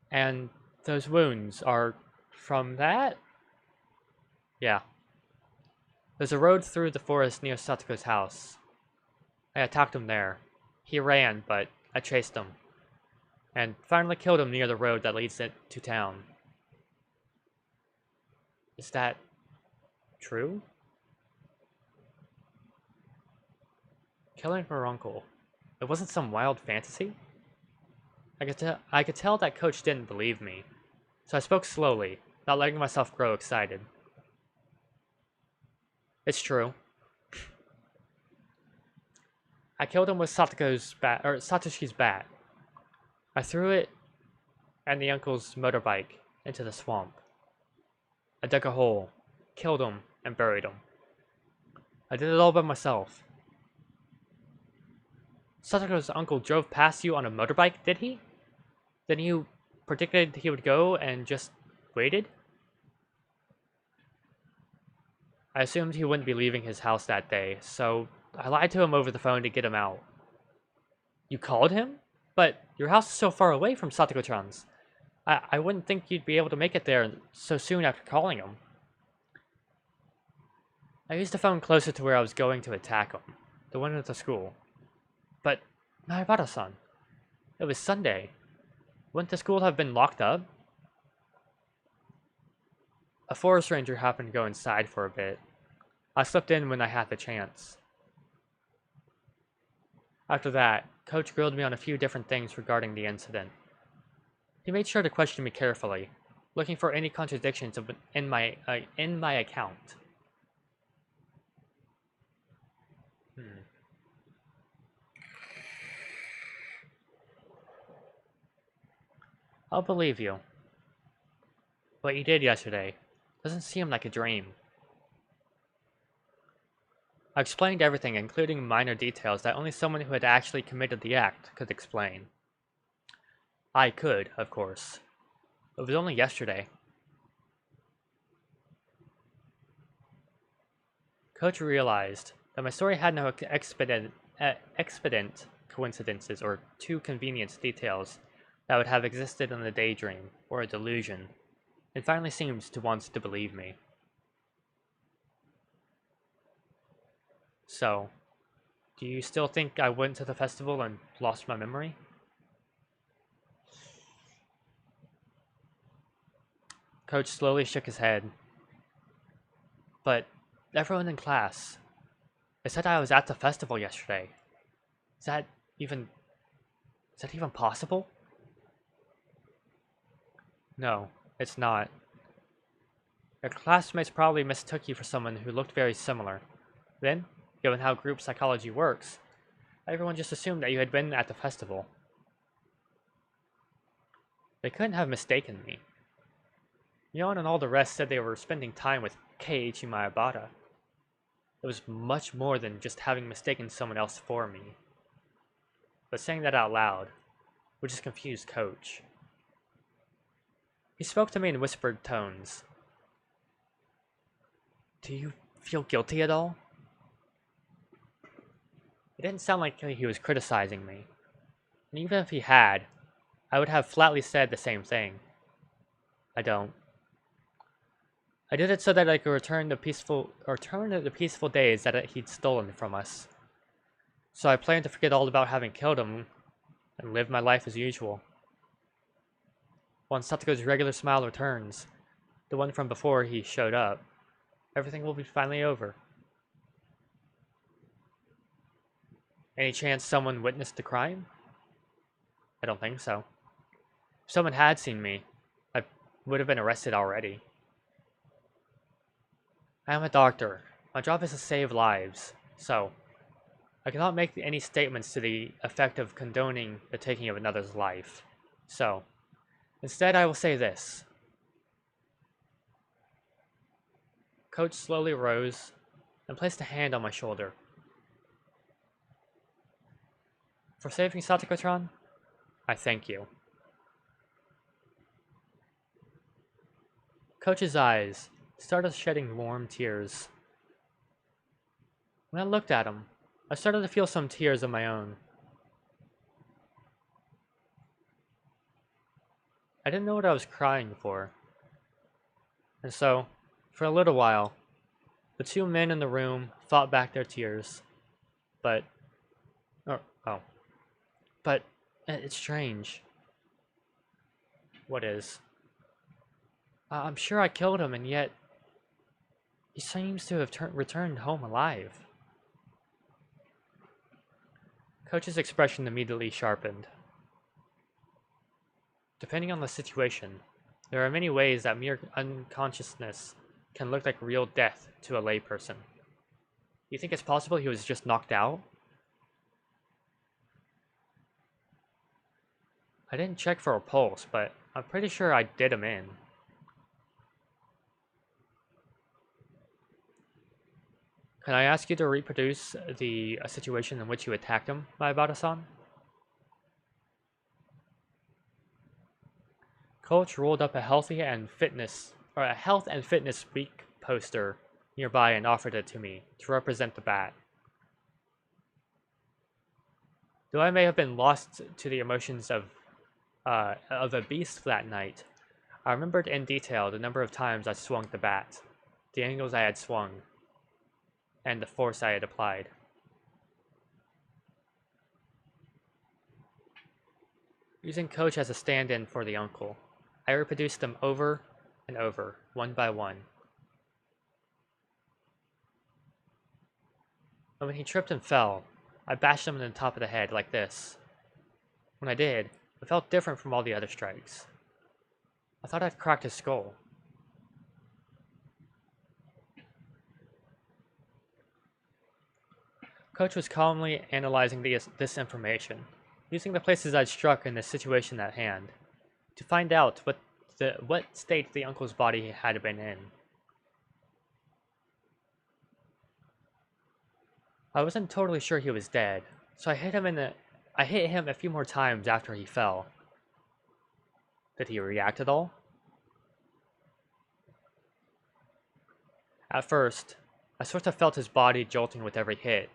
A: And those wounds are from that? Yeah. There's a road through the forest near Satoku's house. I attacked him there. He ran, but I chased him. And finally killed him near the road that leads to town. Is that true? Killing her uncle. It wasn't some wild fantasy? I could tell that Coach didn't believe me, so I spoke slowly, not letting myself grow excited. It's true. I killed him with Satoshi's bat. I threw it and the uncle's motorbike into the swamp. I dug a hole, killed him, and buried him. I did it all by myself. Satoko's uncle drove past you on a motorbike, did he? Then you predicted he would go and just waited? I assumed he wouldn't be leaving his house that day, so I lied to him over the phone to get him out. You called him? But your house is so far away from Satoko-chan's. I wouldn't think you'd be able to make it there so soon after calling him. I used the phone closer to where I was going to attack him, the one at the school. But, Naibata-san, it was Sunday. Wouldn't the school have been locked up? A forest ranger happened to go inside for a bit. I slipped in when I had the chance. After that, Coach grilled me on a few different things regarding the incident. He made sure to question me carefully, looking for any contradictions in my account. I'll believe you. What you did yesterday doesn't seem like a dream. I explained everything, including minor details that only someone who had actually committed the act could explain. I could, of course. It was only yesterday. Coach realized that my story had no expedient coincidences or too convenient details that would have existed in a daydream or a delusion, and finally seemed to want to believe me. So, do you still think I went to the festival and lost my memory? Coach slowly shook his head. But everyone in class, they said I was at the festival yesterday. Is that even possible? No, it's not. Your classmates probably mistook you for someone who looked very similar. Then, given how group psychology works, everyone just assumed that you had been at the festival. They couldn't have mistaken me. Yon and all the rest said they were spending time with Keiichi Maebara. It was much more than just having mistaken someone else for me. But saying that out loud would just confuse Coach. He spoke to me in whispered tones. Do you feel guilty at all? It didn't sound like he was criticizing me. And even if he had, I would have flatly said the same thing. I don't. I did it so that I could return the peaceful days that he'd stolen from us. So I planned to forget all about having killed him and live my life as usual. Once Satoko's regular smile returns, the one from before he showed up, everything will be finally over. Any chance someone witnessed the crime? I don't think so. If someone had seen me, I would have been arrested already. I am a doctor. My job is to save lives, so I cannot make any statements to the effect of condoning the taking of another's life. So, instead I will say this. Coach slowly rose and placed a hand on my shoulder. For saving Satoko-chan, I thank you. Coach's eyes started shedding warm tears. When I looked at him, I started to feel some tears of my own. I didn't know what I was crying for. And so, for a little while, the two men in the room fought back their tears. But it's strange. What is? I'm sure I killed him, and yet he seems to have returned home alive. Coach's expression immediately sharpened. Depending on the situation, there are many ways that mere unconsciousness can look like real death to a layperson. you think it's possible he was just knocked out? I didn't check for a pulse, but I'm pretty sure I did him in. Can I ask you to reproduce the situation in which you attacked him, Maibata-san? Coach rolled up a health and fitness week poster nearby and offered it to me to represent the bat. Though I may have been lost to the emotions of a beast that night, I remembered in detail the number of times I swung the bat, the angles I had swung, and the force I had applied. Using Coach as a stand-in for the uncle, I reproduced them over and over, one by one. And when he tripped and fell, I bashed him in the top of the head like this. When I did, it felt different from all the other strikes. I thought I'd cracked his skull. Coach was calmly analyzing this information, using the places I'd struck in the situation at hand, to find out what state the uncle's body had been in. I wasn't totally sure he was dead, so I hit him a few more times after he fell. Did he react at all? At first, I sort of felt his body jolting with every hit,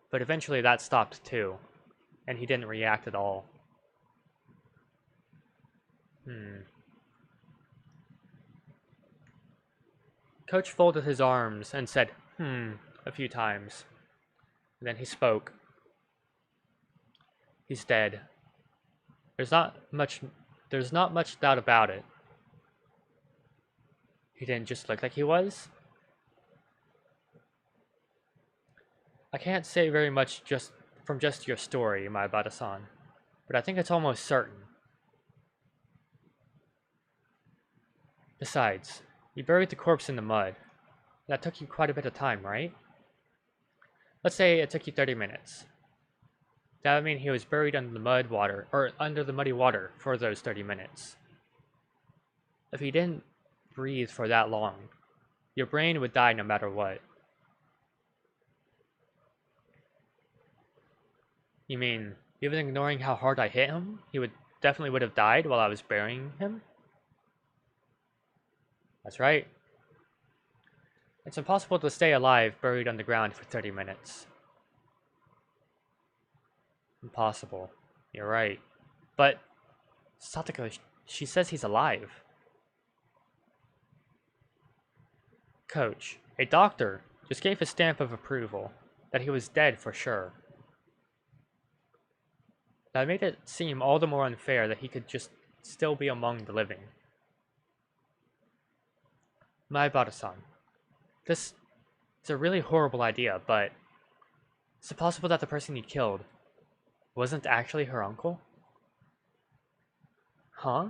A: but eventually that stopped too, and he didn't react at all. Coach folded his arms and said, a few times. Then he spoke. He's dead. There's not much doubt about it. He didn't just look like he was? I can't say very much from your story, Maibata-san, but I think it's almost certain. Besides, you buried the corpse in the mud. That took you quite a bit of time, right? Let's say it took you 30 minutes. That would mean he was buried under the muddy water for those 30 minutes. If he didn't breathe for that long, your brain would die no matter what. You mean, even ignoring how hard I hit him, he definitely would have died while I was burying him? That's right. It's impossible to stay alive buried underground for 30 minutes. Impossible. You're right. But Satoko, she says he's alive. Coach, a doctor, just gave his stamp of approval that he was dead for sure. That made it seem all the more unfair that he could just still be among the living. Maibata-san, this is a really horrible idea, but is it possible that the person you killed wasn't actually her uncle? Huh?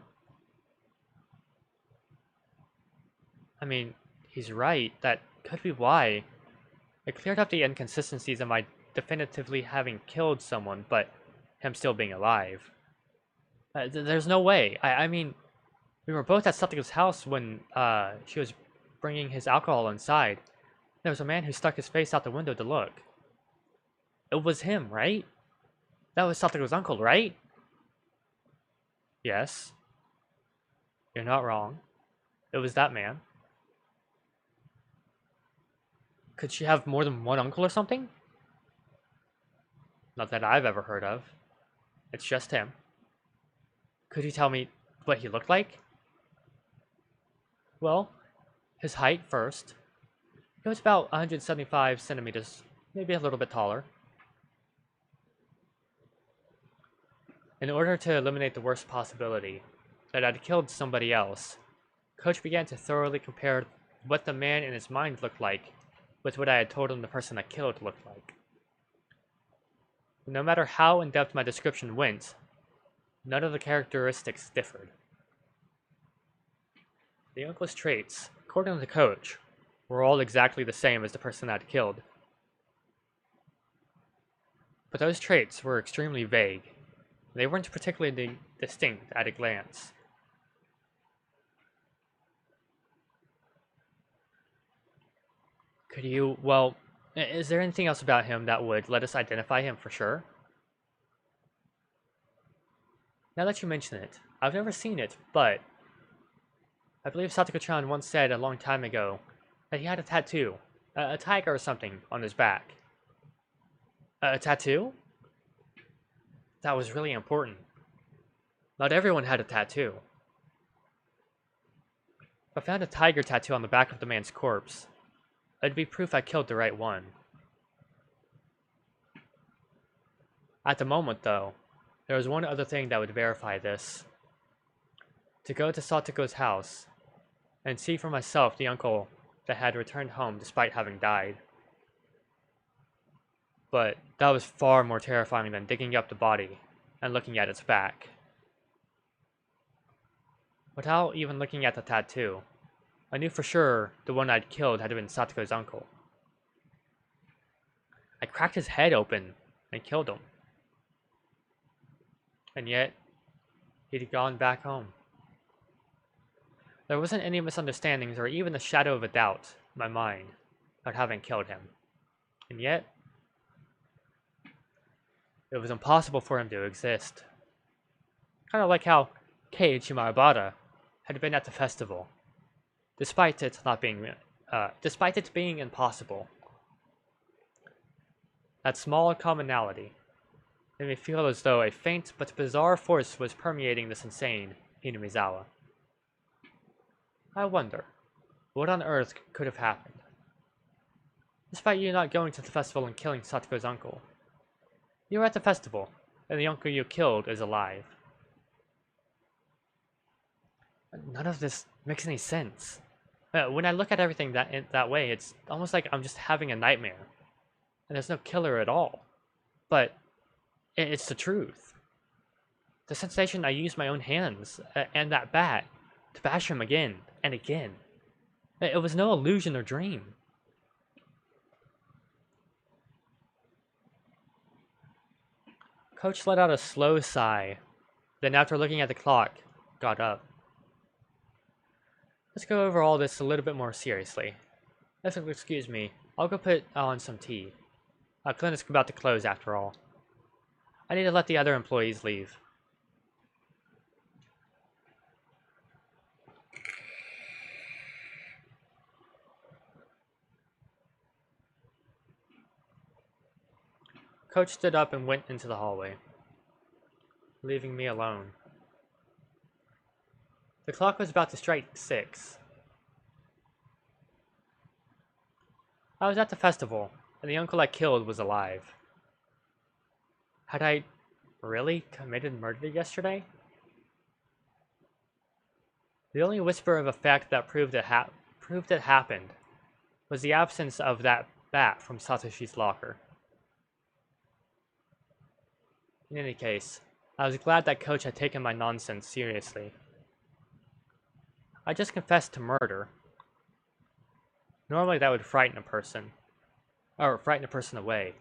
A: I mean, he's right. That could be why. It cleared up the inconsistencies of my definitively having killed someone, but him still being alive. There's no way. I mean, we were both at Satoko's house when she was bringing his alcohol inside. There was a man who stuck his face out the window to look. It was him, right? That was Satoko's uncle, right? Yes. You're not wrong. It was that man. Could she have more than one uncle or something? Not that I've ever heard of. It's just him. Could you tell me what he looked like? Well, his height first. He was about 175 centimeters, maybe a little bit taller. In order to eliminate the worst possibility, that I'd killed somebody else, Coach began to thoroughly compare what the man in his mind looked like with what I had told him the person I killed looked like. No matter how in-depth my description went, none of the characteristics differed. The uncle's traits, according to Coach, were all exactly the same as the person I'd killed, but those traits were extremely vague. They weren't particularly distinct at a glance. Could you, well, is there anything else about him that would let us identify him for sure? Now that you mention it, I've never seen it, but I believe Satoko-chan once said a long time ago that he had a tattoo, a tiger or something, on his back. A tattoo? That was really important. Not everyone had a tattoo. If I found a tiger tattoo on the back of the man's corpse, it'd be proof I killed the right one. At the moment, though, there was one other thing that would verify this. To go to Satoko's house and see for myself the uncle that had returned home despite having died. But that was far more terrifying than digging up the body and looking at its back. Without even looking at the tattoo, I knew for sure the one I'd killed had been Satoko's uncle. I cracked his head open and killed him. And yet, he'd gone back home. There wasn't any misunderstandings or even the shadow of a doubt in my mind about having killed him. And yet, it was impossible for him to exist. Kind of like how Kei Ichimaibara had been at the festival, despite it being impossible. That small commonality made me feel as though a faint but bizarre force was permeating this insane Hinamizawa. I wonder, what on earth could have happened? Despite you not going to the festival and killing Satoko's uncle, you were at the festival, and the uncle you killed is alive. None of this makes any sense. When I look at everything that way, it's almost like I'm just having a nightmare, and there's no killer at all. But it's the truth. The sensation I used my own hands and that bat to bash him again and again. It was no illusion or dream. Coach let out a slow sigh, then after looking at the clock, got up. Let's go over all this a little bit more seriously. If you'll excuse me, I'll go put on some tea. Our clinic's about to close after all. I need to let the other employees leave. Coach stood up and went into the hallway, leaving me alone. The clock was about to strike 6. I was at the festival, and the uncle I killed was alive. Had I really committed murder yesterday? The only whisper of a fact that proved it happened was the absence of that bat from Satoshi's locker. In any case, I was glad that Coach had taken my nonsense seriously. I just confessed to murder. Normally that would frighten a person away.